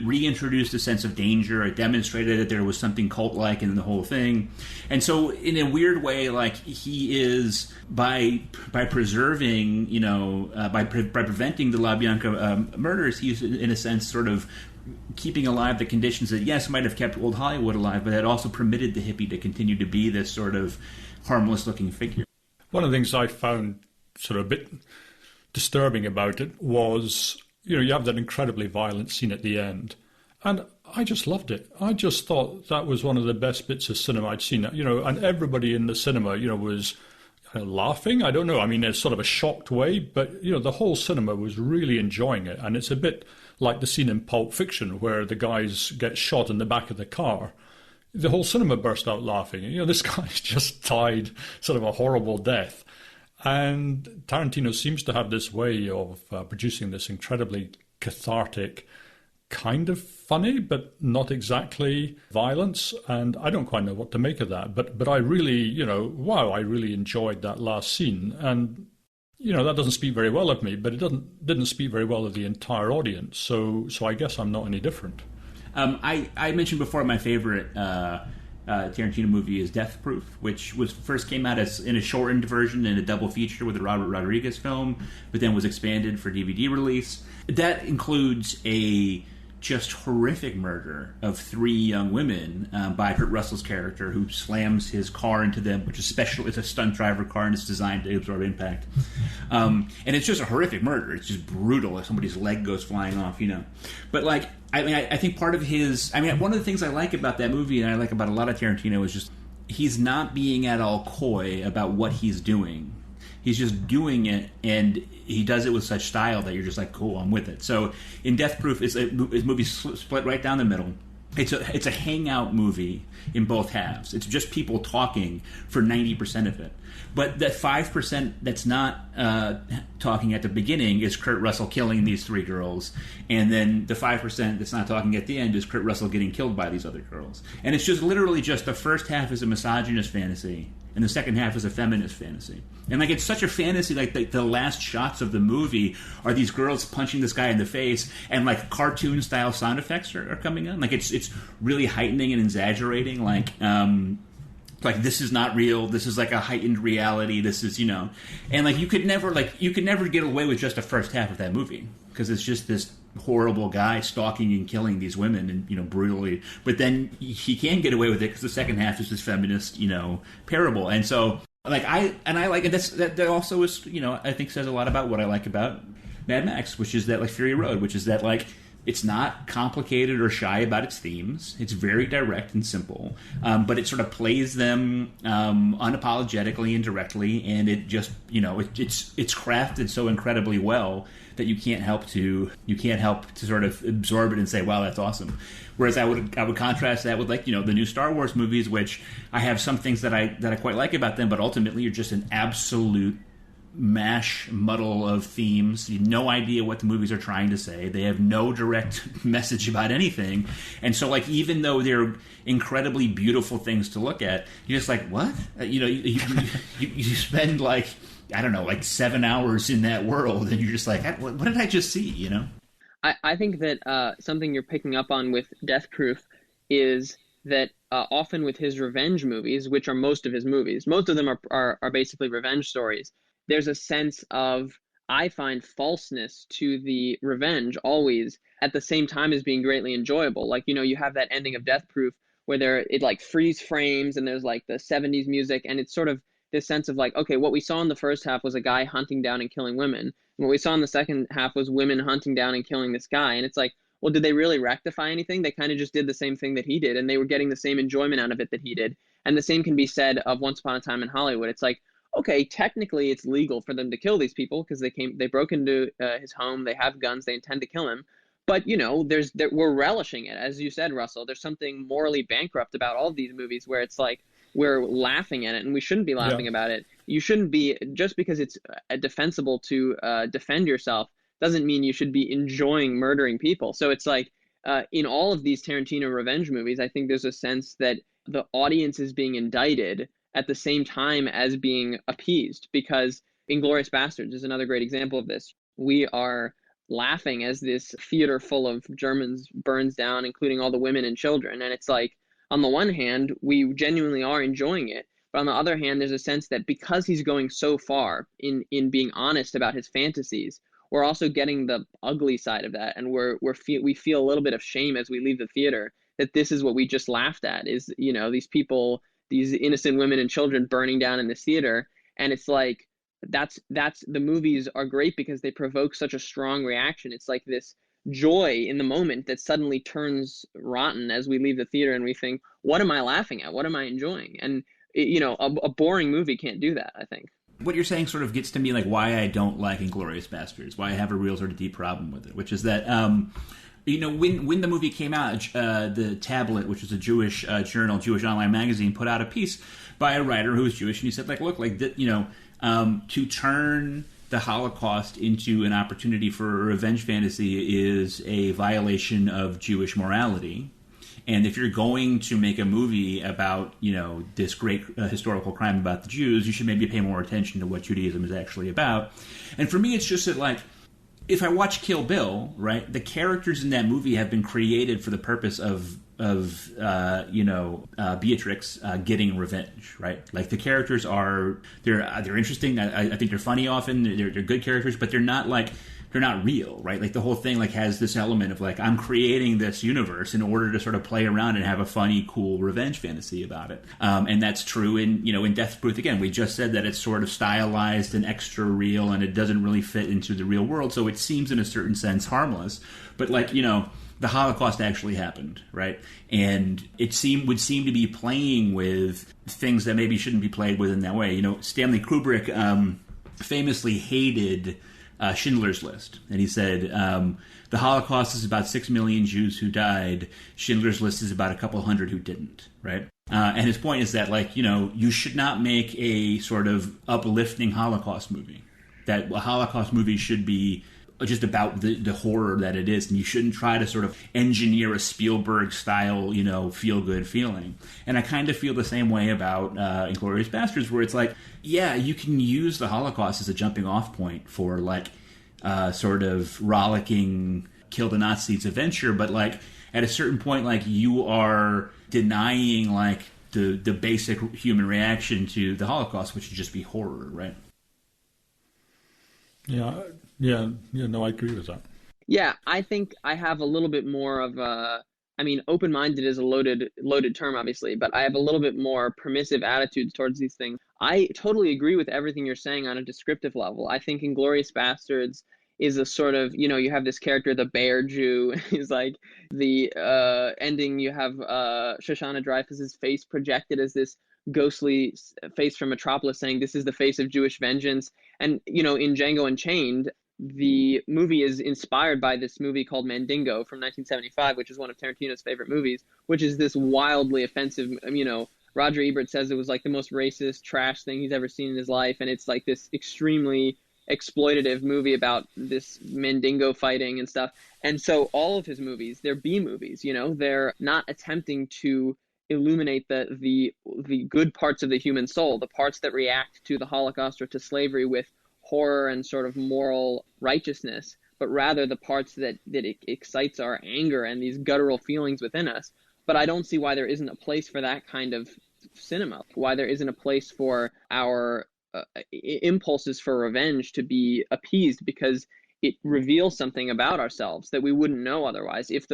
reintroduced a sense of danger. It demonstrated that there was something cult-like in the whole thing. And so, in a weird way, like, he is, by preserving, by preventing the LaBianca murders, he's, in a sense, sort of keeping alive the conditions that, yes, might have kept old Hollywood alive, but that also permitted the hippie to continue to be this sort of harmless-looking figure. One of the things I found sort of a bit disturbing about it was, you have that incredibly violent scene at the end, and I just loved it. I just thought that was one of the best bits of cinema I'd seen. And everybody in the cinema, was laughing. I don't know. I mean, in sort of a shocked way, but, the whole cinema was really enjoying it. And it's a bit like the scene in Pulp Fiction where the guys get shot in the back of the car. The whole cinema burst out laughing. This guy's just died sort of a horrible death. And Tarantino seems to have this way of producing this incredibly cathartic, kind of funny, but not exactly violence. And I don't quite know what to make of that. But I really, I really enjoyed that last scene. And, that doesn't speak very well of me, but it didn't speak very well of the entire audience. So I guess I'm not any different. I mentioned before my favorite Tarantino movie is Death Proof, which first came out as in a shortened version in a double feature with the Robert Rodriguez film, but then was expanded for DVD release. That includes a just horrific murder of 3 young women by Kurt Russell's character, who slams his car into them, which is special. It's a stunt driver car, and it's designed to absorb impact. And it's just a horrific murder. It's just brutal. Like somebody's leg goes flying off, But, like, I think part of his... one of the things I like about that movie, and I like about a lot of Tarantino, is just he's not being at all coy about what he's doing. He's just doing it, and he does it with such style that you're just like, cool, I'm with it. So in Death Proof, his movie's split right down the middle. It's a hangout movie in both halves. It's just people talking for 90% of it. But that 5% that's not talking at the beginning is Kurt Russell killing these 3 girls, and then the 5% that's not talking at the end is Kurt Russell getting killed by these other girls. And it's just literally just the first half is a misogynist fantasy, and the second half is a feminist fantasy. And like it's such a fantasy, like the last shots of the movie are these girls punching this guy in the face, and like cartoon style sound effects are coming on. Like it's really heightening and exaggerating. Like this is not real. This is like a heightened reality. This is and like you could never get away with just the first half of that movie because it's just this horrible guy stalking and killing these women and brutally. But then he can get away with it because the second half is this feminist parable. And so that also is I think says a lot about what I like about Mad Max, which is that like Fury Road, which is that like it's not complicated or shy about its themes. It's very direct and simple, but it sort of plays them unapologetically and directly, and it just it's crafted so incredibly well that you can't help to sort of absorb it and say, wow, that's awesome. Whereas I would contrast that with like the new Star Wars movies, which I have some things that I quite like about them, but ultimately you're just an absolute muddle of themes. You have no idea what the movies are trying to say. They have no direct message about anything. And so like even though they're incredibly beautiful things to look at, you're just like, what? You spend like I don't know, like 7 hours in that world, and you're just like, what did I just see? I think that something you're picking up on with Death Proof is that often with his revenge movies, which are most of his movies, most of them are basically revenge stories. There's a sense of, I find, falseness to the revenge always at the same time as being greatly enjoyable. Like, you have that ending of Death Proof where it like freeze frames and there's like the 70s music, and it's sort of this sense of like, okay, what we saw in the first half was a guy hunting down and killing women. And what we saw in the second half was women hunting down and killing this guy. And it's like, well, did they really rectify anything? They kind of just did the same thing that he did, and they were getting the same enjoyment out of it that he did. And the same can be said of Once Upon a Time in Hollywood. It's like, okay, technically it's legal for them to kill these people because they broke into his home, they have guns, they intend to kill him. But we're relishing it, as you said, Russell. There's something morally bankrupt about all of these movies where it's like we're laughing at it, and we shouldn't be laughing about it. You shouldn't be, just because it's defensible to defend yourself doesn't mean you should be enjoying murdering people. So it's like in all of these Tarantino revenge movies, I think there's a sense that the audience is being indicted at the same time as being appeased, because Inglourious Bastards is another great example of this. We are laughing as this theater full of Germans burns down, including all the women and children. And it's like, on the one hand, we genuinely are enjoying it. But on the other hand, there's a sense that because he's going so far in being honest about his fantasies, we're also getting the ugly side of that. And we feel a little bit of shame as we leave the theater that this is what we just laughed at, is, these people, these innocent women and children burning down in this theater. And it's like, that's the movies are great because they provoke such a strong reaction. It's like this joy in the moment that suddenly turns rotten as we leave the theater and we think, what am I laughing at? What am I enjoying? And a boring movie can't do that, I think. What you're saying sort of gets to me like why I don't like Inglourious Bastards, why I have a real sort of deep problem with it, which is that when the movie came out, the Tablet, which is a Jewish journal, Jewish online magazine, put out a piece by a writer who was Jewish, and he said, like, look, like, to turn the Holocaust into an opportunity for a revenge fantasy is a violation of Jewish morality. And if you're going to make a movie about, this great historical crime about the Jews, you should maybe pay more attention to what Judaism is actually about. And for me, it's just that, like, if I watch Kill Bill, right, the characters in that movie have been created for the purpose of Beatrix getting revenge, right? Like the characters they're interesting. I think they're funny often. They're good characters, but they're not real, right? Like the whole thing like has this element of like I'm creating this universe in order to sort of play around and have a funny, cool revenge fantasy about it. And that's true in Death Proof. Again, we just said that it's sort of stylized and extra real, and it doesn't really fit into the real world, so it seems in a certain sense harmless. But like the Holocaust actually happened, right? And it would seem to be playing with things that maybe shouldn't be played with in that way. Stanley Kubrick famously hated Schindler's List. And he said, the Holocaust is about 6 million Jews who died. Schindler's List is about a couple hundred who didn't, right? And his point is that, like, you should not make a sort of uplifting Holocaust movie. That a Holocaust movie should be just about the horror that it is, and you shouldn't try to sort of engineer a Spielberg-style, feel-good feeling. And I kind of feel the same way about Inglourious Basterds, where it's like, yeah, you can use the Holocaust as a jumping-off point for, like, sort of rollicking, kill the Nazis adventure, but, like, at a certain point, like, you are denying, like, the basic human reaction to the Holocaust, which would just be horror, right? Yeah, no, I agree with that. Yeah, I think I have a little bit more of open-minded is a loaded term, obviously, but I have a little bit more permissive attitudes towards these things. I totally agree with everything you're saying on a descriptive level. I think Inglourious Basterds is a sort of, you have this character, the bear Jew. He's like the ending, you have Shoshana Dreyfus's face projected as this ghostly face from Metropolis saying, this is the face of Jewish vengeance. And, in Django Unchained, the movie is inspired by this movie called Mandingo from 1975, which is one of Tarantino's favorite movies, which is this wildly offensive, Roger Ebert says it was like the most racist trash thing he's ever seen in his life. And it's like this extremely exploitative movie about this Mandingo fighting and stuff. And so all of his movies, they're B movies, they're not attempting to illuminate the good parts of the human soul, the parts that react to the Holocaust or to slavery with horror and sort of moral righteousness, but rather the parts that it excites our anger and these guttural feelings within us. But I don't see why there isn't a place for that kind of cinema, why there isn't a place for our impulses for revenge to be appeased, because it reveals something about ourselves that we wouldn't know otherwise. If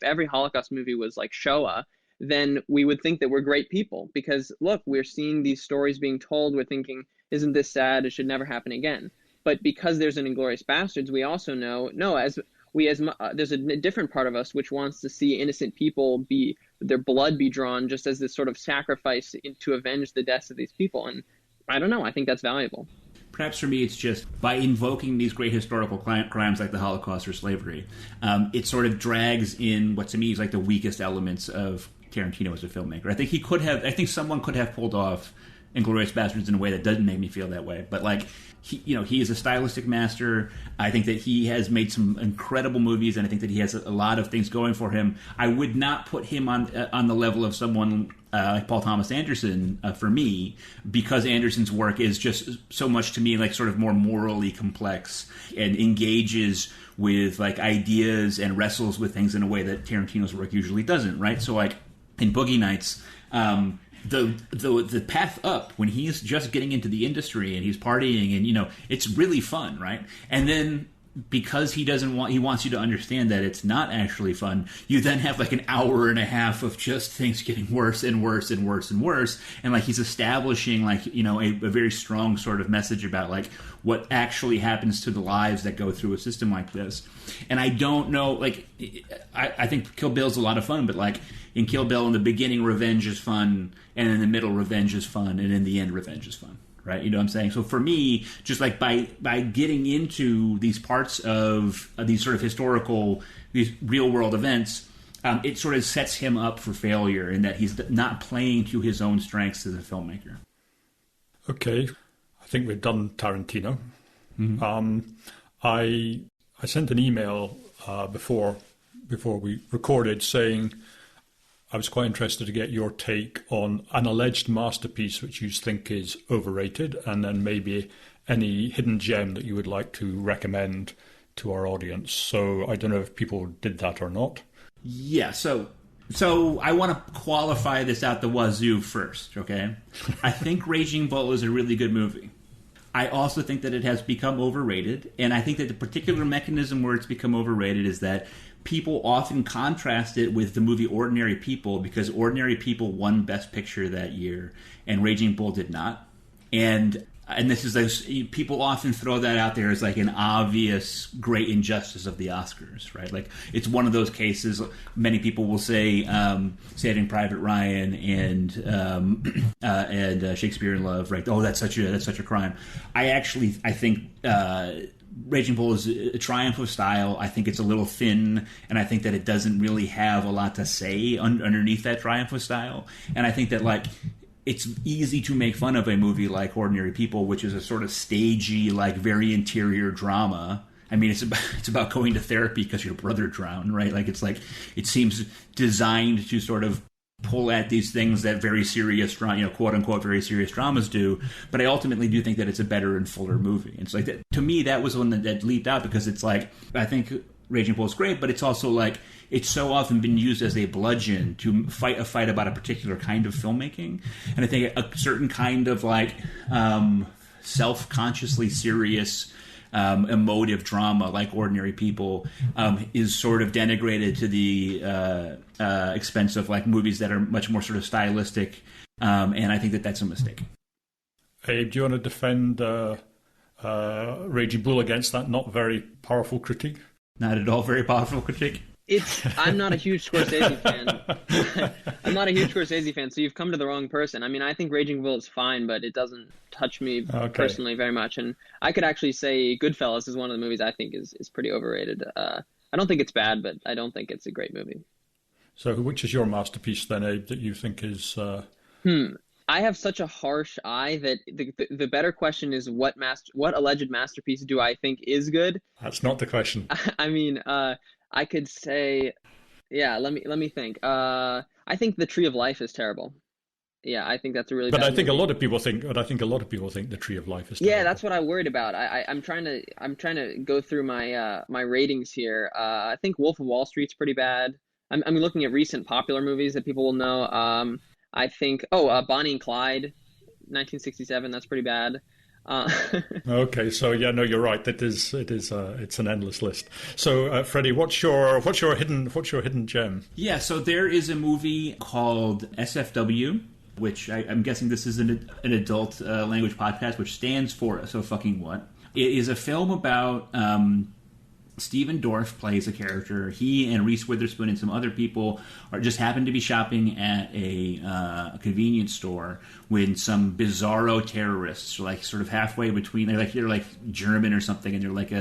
every Holocaust movie was like Shoah, then we would think that we're great people, because look, we're seeing these stories being told, we're thinking, isn't this sad? It should never happen again. But because there's an Inglourious Basterds, we also know, there's a different part of us which wants to see innocent people their blood be drawn just as this sort of sacrifice to avenge the deaths of these people. And I don't know, I think that's valuable. Perhaps for me, it's just by invoking these great historical crimes like the Holocaust or slavery, it sort of drags in what to me is like the weakest elements of Tarantino as a filmmaker. I think someone could have pulled off Inglourious Basterds in a way that doesn't make me feel that way. But like, he is a stylistic master. I think that he has made some incredible movies, and I think that he has a lot of things going for him. I would not put him on the level of someone like Paul Thomas Anderson for me, because Anderson's work is just so much to me like sort of more morally complex and engages with like ideas and wrestles with things in a way that Tarantino's work usually doesn't. Right? So like in Boogie Nights. The path up when he's just getting into the industry and he's partying and it's really fun, right? And then because he wants you to understand that it's not actually fun, you then have like an hour and a half of just things getting worse and worse and worse and worse, and like he's establishing like a very strong sort of message about like what actually happens to the lives that go through a system like this. And I don't know, like I think Kill Bill's a lot of fun, but like in Kill Bill, in the beginning, revenge is fun, and in the middle, revenge is fun, and in the end, revenge is fun, right? You know what I'm saying? So for me, just like by getting into these parts of these sort of historical, these real-world events, it sort of sets him up for failure in that he's not playing to his own strengths as a filmmaker. Okay, I think we've done Tarantino. Mm-hmm. I sent an email before we recorded saying I was quite interested to get your take on an alleged masterpiece which you think is overrated, and then maybe any hidden gem that you would like to recommend to our audience. So I don't know if people did that or not. Yeah, so I want to qualify this out the wazoo first, okay? I think Raging Bull is a really good movie. I also think that it has become overrated, and I think that the particular mechanism where it's become overrated is that people often contrast it with the movie Ordinary People, because Ordinary People won Best Picture that year, and Raging Bull did not. And this is like, people often throw that out there as like an obvious great injustice of the Oscars, right? Like it's one of those cases. Many people will say Saving Private Ryan and Shakespeare in Love, right? Oh, that's such a crime. I think Raging Bull is a triumph of style. I think it's a little thin, and I think that it doesn't really have a lot to say underneath that triumph of style. And I think that, like, it's easy to make fun of a movie like Ordinary People, which is a sort of stagey, like, very interior drama. I mean, it's about going to therapy because your brother drowned, right? Like, it seems designed to sort of pull at these things that very serious, quote unquote, very serious dramas do. But I ultimately do think that it's a better and fuller movie. It's like, to me, that was one that leaped out, because it's like, I think Raging Bull is great, but it's also like, it's so often been used as a bludgeon to fight a fight about a particular kind of filmmaking. And I think a certain kind of, like, self-consciously serious, emotive drama like Ordinary People is sort of denigrated to the expense of, like, movies that are much more sort of stylistic, and I think that that's a mistake. Abe, do you want to defend Raging Bull against that not very powerful critique? Not at all very powerful critique. I'm not a huge Scorsese fan. I'm not a huge Scorsese fan, so you've come to the wrong person. I mean, I think Raging Bull is fine, but it doesn't touch me personally very much. And I could actually say Goodfellas is one of the movies I think is pretty overrated. I don't think it's bad, but I don't think it's a great movie. So which is your masterpiece then, Abe, that you think is... I have such a harsh eye that the better question is what alleged masterpiece do I think is good? That's not the question. I mean... I could say, yeah. Let me think. I think The Tree of Life is terrible. Yeah, I think that's a really. But bad I think movie. a lot of people think. But I think a lot of people think The Tree of Life is terrible. Yeah, that's what I worried about. I'm trying to go through my ratings here. I think Wolf of Wall Street's pretty bad. I'm looking at recent popular movies that people will know. I think Bonnie and Clyde, 1967. That's pretty bad. Okay, so yeah, no, you're right. It's an endless list. So, Freddie, what's your hidden gem? Yeah, so there is a movie called SFW, which I'm guessing this is an adult language podcast, which stands for So Fucking What. It is a film about Stephen Dorff plays a character. He and Reese Witherspoon and some other people just happen to be shopping at a convenience store when some bizarro terrorists are, like, sort of halfway between. They're like German or something, and they're like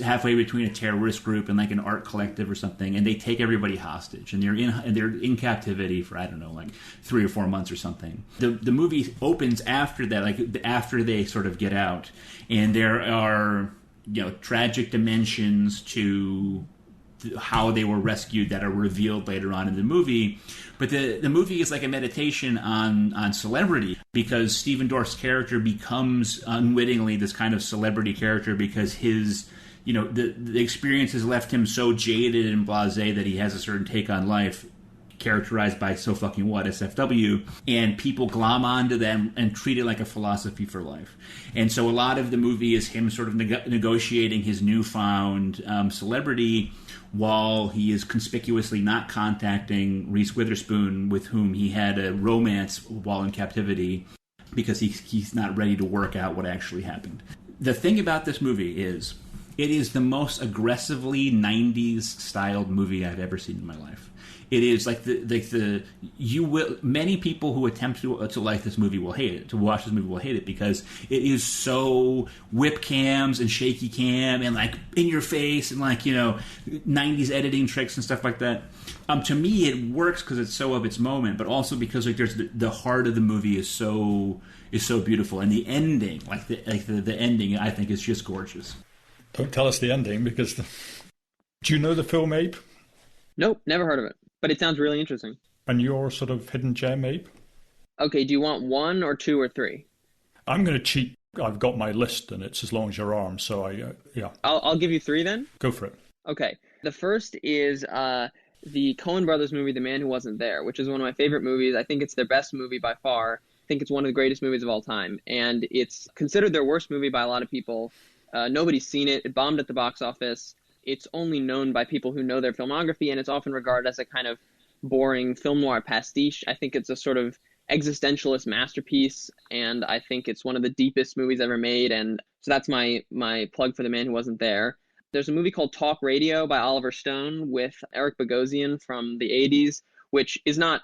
halfway between a terrorist group and like an art collective or something. And they take everybody hostage, and they're in captivity for, I don't know, like 3 or 4 months or something. The movie opens after that, like after they sort of get out, and there are, tragic dimensions to how they were rescued that are revealed later on in the movie. But the movie is like a meditation on celebrity, because Stephen Dorff's character becomes unwittingly this kind of celebrity character because his, the experience has left him so jaded and blasé that he has a certain take on life, characterized by So Fucking What, SFW, and people glom onto them and treat it like a philosophy for life. And so a lot of the movie is him sort of negotiating his newfound celebrity while he is conspicuously not contacting Reese Witherspoon, with whom he had a romance while in captivity, because he's not ready to work out what actually happened. The thing about this movie is it is the most aggressively 90s styled movie I've ever seen in my life. It is like many people who attempt to like this movie will hate it. To watch this movie will hate it because it is so whip cams and shaky cam and like in your face and like 90s editing tricks and stuff like that. To me, it works because it's so of its moment, but also because like there's the heart of the movie is so beautiful, and the ending, the ending, I think is just gorgeous. Don't tell us the ending because. Do you know the film, Abe? Nope, never heard of it. But it sounds really interesting. And your sort of hidden gem, Abe? Okay, do you want 1 or 2 or 3? I'm going to cheat. I've got my list, and it's as long as your arm, so yeah. I'll give you 3 then? Go for it. Okay. The first is the Coen Brothers movie, The Man Who Wasn't There, which is one of my favorite movies. I think it's their best movie by far. I think it's one of the greatest movies of all time. And it's considered their worst movie by a lot of people. Nobody's seen it. It bombed at the box office. It's only known by people who know their filmography, and it's often regarded as a kind of boring film noir pastiche. I think it's a sort of existentialist masterpiece, and I think it's one of the deepest movies ever made. And so that's my plug for The Man Who Wasn't There. There's a movie called Talk Radio by Oliver Stone with Eric Bogosian from the 80s, which is not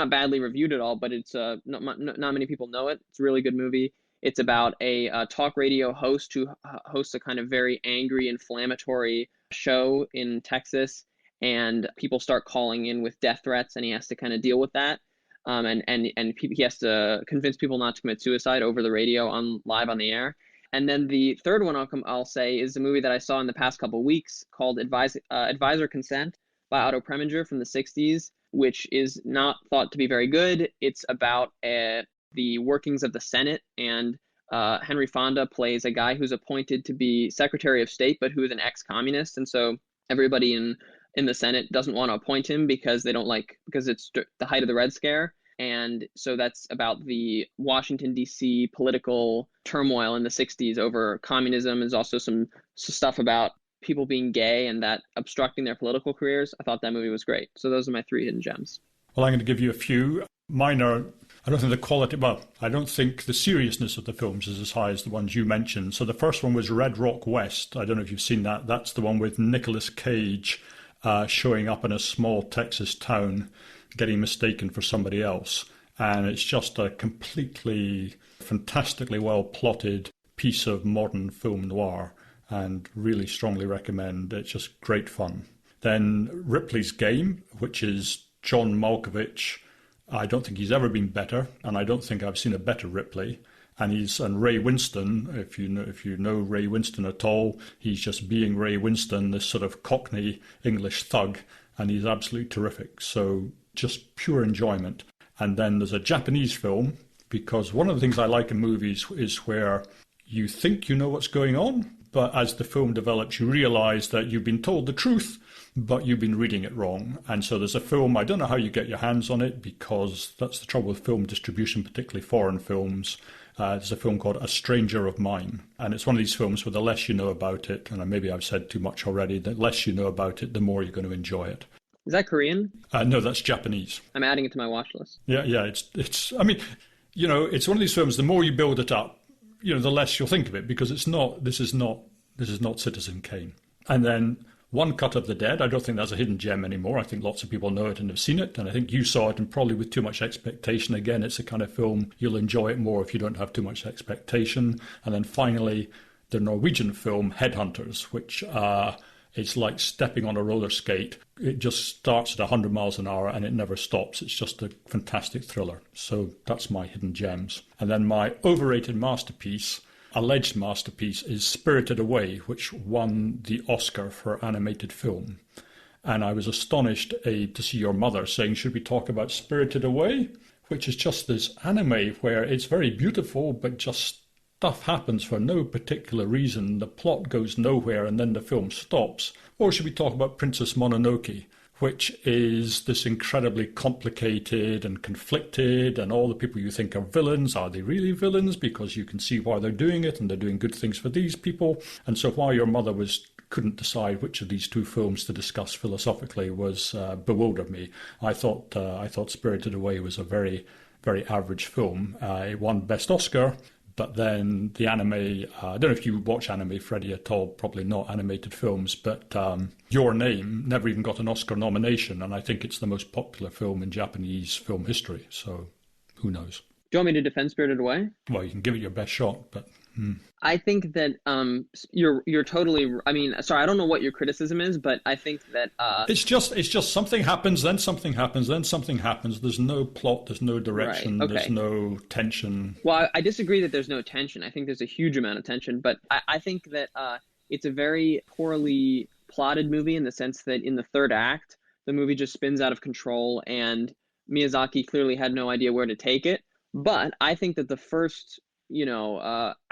badly reviewed at all, but it's not many people know it. It's a really good movie. It's about a talk radio host who hosts a kind of very angry, inflammatory show in Texas, and people start calling in with death threats, and he has to kind of deal with that. He has to convince people not to commit suicide over the radio live on the air. And then the third one I'll say is a movie that I saw in the past couple of weeks called Advisor Consent by Otto Preminger from the 60s, which is not thought to be very good. It's about the workings of the Senate, and Henry Fonda plays a guy who's appointed to be Secretary of State, but who is an ex-communist. And so everybody in the Senate doesn't want to appoint him because because it's the height of the Red Scare. And so that's about the Washington, D.C. political turmoil in the 60s over communism. There's also some stuff about people being gay and that obstructing their political careers. I thought that movie was great. So those are my 3 hidden gems. Well, I'm going to give you a few. Mine are, I don't think the quality, well, I don't think the seriousness of the films is as high as the ones you mentioned. So the first one was Red Rock West. I don't know if you've seen that. That's the one with Nicolas Cage showing up in a small Texas town, getting mistaken for somebody else. And it's just a completely fantastically well plotted piece of modern film noir, and really strongly recommend. It's just great fun. Then Ripley's Game, which is John Malkovich. I don't think he's ever been better, and I don't think I've seen a better Ripley. And Ray Winston, if you know Ray Winston at all, he's just being Ray Winston, this sort of Cockney English thug, and he's absolutely terrific. So just pure enjoyment. And then there's a Japanese film, because one of the things I like in movies is where you think you know what's going on, but as the film develops, you realize that you've been told the truth, but you've been reading it wrong. And so there's a film, I don't know how you get your hands on it, because that's the trouble with film distribution, particularly foreign films. There's a film called A Stranger of Mine. And it's one of these films where the less you know about it, and maybe I've said too much already, the less you know about it, the more you're going to enjoy it. Is that Korean? No, that's Japanese. I'm adding it to my watch list. Yeah, it's. I mean, it's one of these films. The more you build it up, the less you'll think of it, because it's not. This is not Citizen Kane. And then One Cut of the Dead. I don't think that's a hidden gem anymore. I think lots of people know it and have seen it, and I think you saw it, and probably with too much expectation. Again, it's a kind of film you'll enjoy it more if you don't have too much expectation. And then finally, the Norwegian film Headhunters, which. It's like stepping on a roller skate. It just starts at 100 miles an hour and it never stops. It's just a fantastic thriller. So that's my hidden gems. And then my overrated masterpiece, alleged masterpiece, is Spirited Away, which won the Oscar for animated film. And I was astonished, Abe, to see your mother saying, should we talk about Spirited Away? Which is just this anime where it's very beautiful, but just stuff happens for no particular reason. The plot goes nowhere and then the film stops. Or should we talk about Princess Mononoke, which is this incredibly complicated and conflicted, and all the people you think are villains, are they really villains? Because you can see why they're doing it, and they're doing good things for these people. And so while your mother couldn't decide which of these two films to discuss philosophically was bewildered me. I thought Spirited Away was a very, very average film. It won Best Oscar. But then the anime, I don't know if you watch anime, Freddie, at all, probably not animated films, but Your Name never even got an Oscar nomination, and I think it's the most popular film in Japanese film history, so who knows? Do you want me to defend Spirited Away? Well, you can give it your best shot, but... I think that you're totally. I mean, sorry, I don't know what your criticism is, but I think that it's just something happens, then something happens, then something happens. There's no plot, there's no direction, right, okay. There's no tension. Well, I disagree that there's no tension. I think there's a huge amount of tension, but I think that it's a very poorly plotted movie in the sense that in the third act, the movie just spins out of control, and Miyazaki clearly had no idea where to take it. But I think that the first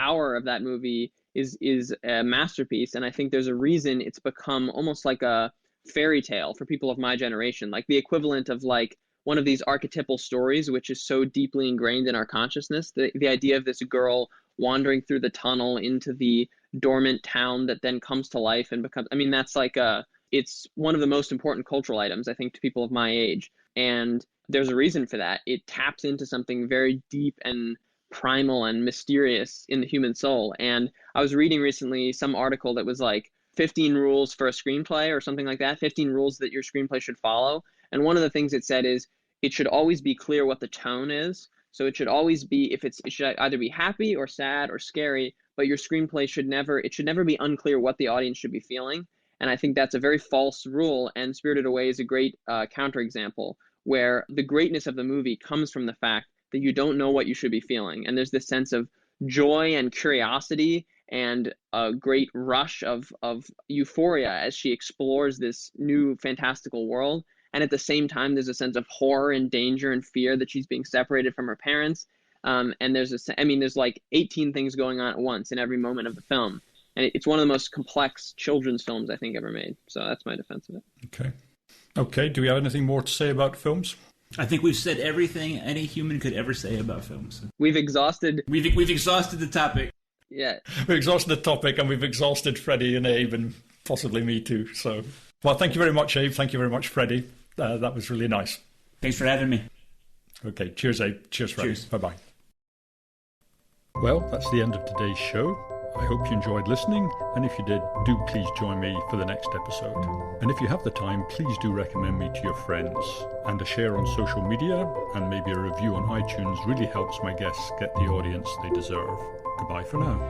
hour of that movie is a masterpiece, and I think there's a reason it's become almost like a fairy tale for people of my generation, like the equivalent of like one of these archetypal stories which is so deeply ingrained in our consciousness. The idea of this girl wandering through the tunnel into the dormant town that then comes to life and becomes, I mean, that's like it's one of the most important cultural items, I think, to people of my age, and there's a reason for that. It taps into something very deep and primal and mysterious in the human soul. And I was reading recently some article that was like 15 rules for a screenplay or something like that, 15 rules that your screenplay should follow. And one of the things it said is it should always be clear what the tone is. So it should always be, it should either be happy or sad or scary, but your screenplay should never be unclear what the audience should be feeling. And I think that's a very false rule, and Spirited Away is a great counterexample, where the greatness of the movie comes from the fact that you don't know what you should be feeling. And there's this sense of joy and curiosity and a great rush of euphoria as she explores this new fantastical world. And at the same time, there's a sense of horror and danger and fear that she's being separated from her parents. And there's like 18 things going on at once in every moment of the film. And it's one of the most complex children's films I think ever made. So that's my defense of it. Okay. Do we have anything more to say about films? I think we've said everything any human could ever say about films. We've exhausted the topic. Yeah. We've exhausted the topic, and we've exhausted Freddie and Abe, and possibly me too. So, well, thank you very much, Abe. Thank you very much, Freddie. That was really nice. Thanks for having me. Okay. Cheers, Abe. Cheers, Freddie. Cheers. Bye-bye. Well, that's the end of today's show. I hope you enjoyed listening, and if you did, do please join me for the next episode. And if you have the time, please do recommend me to your friends. And a share on social media, and maybe a review on iTunes really helps my guests get the audience they deserve. Goodbye for now.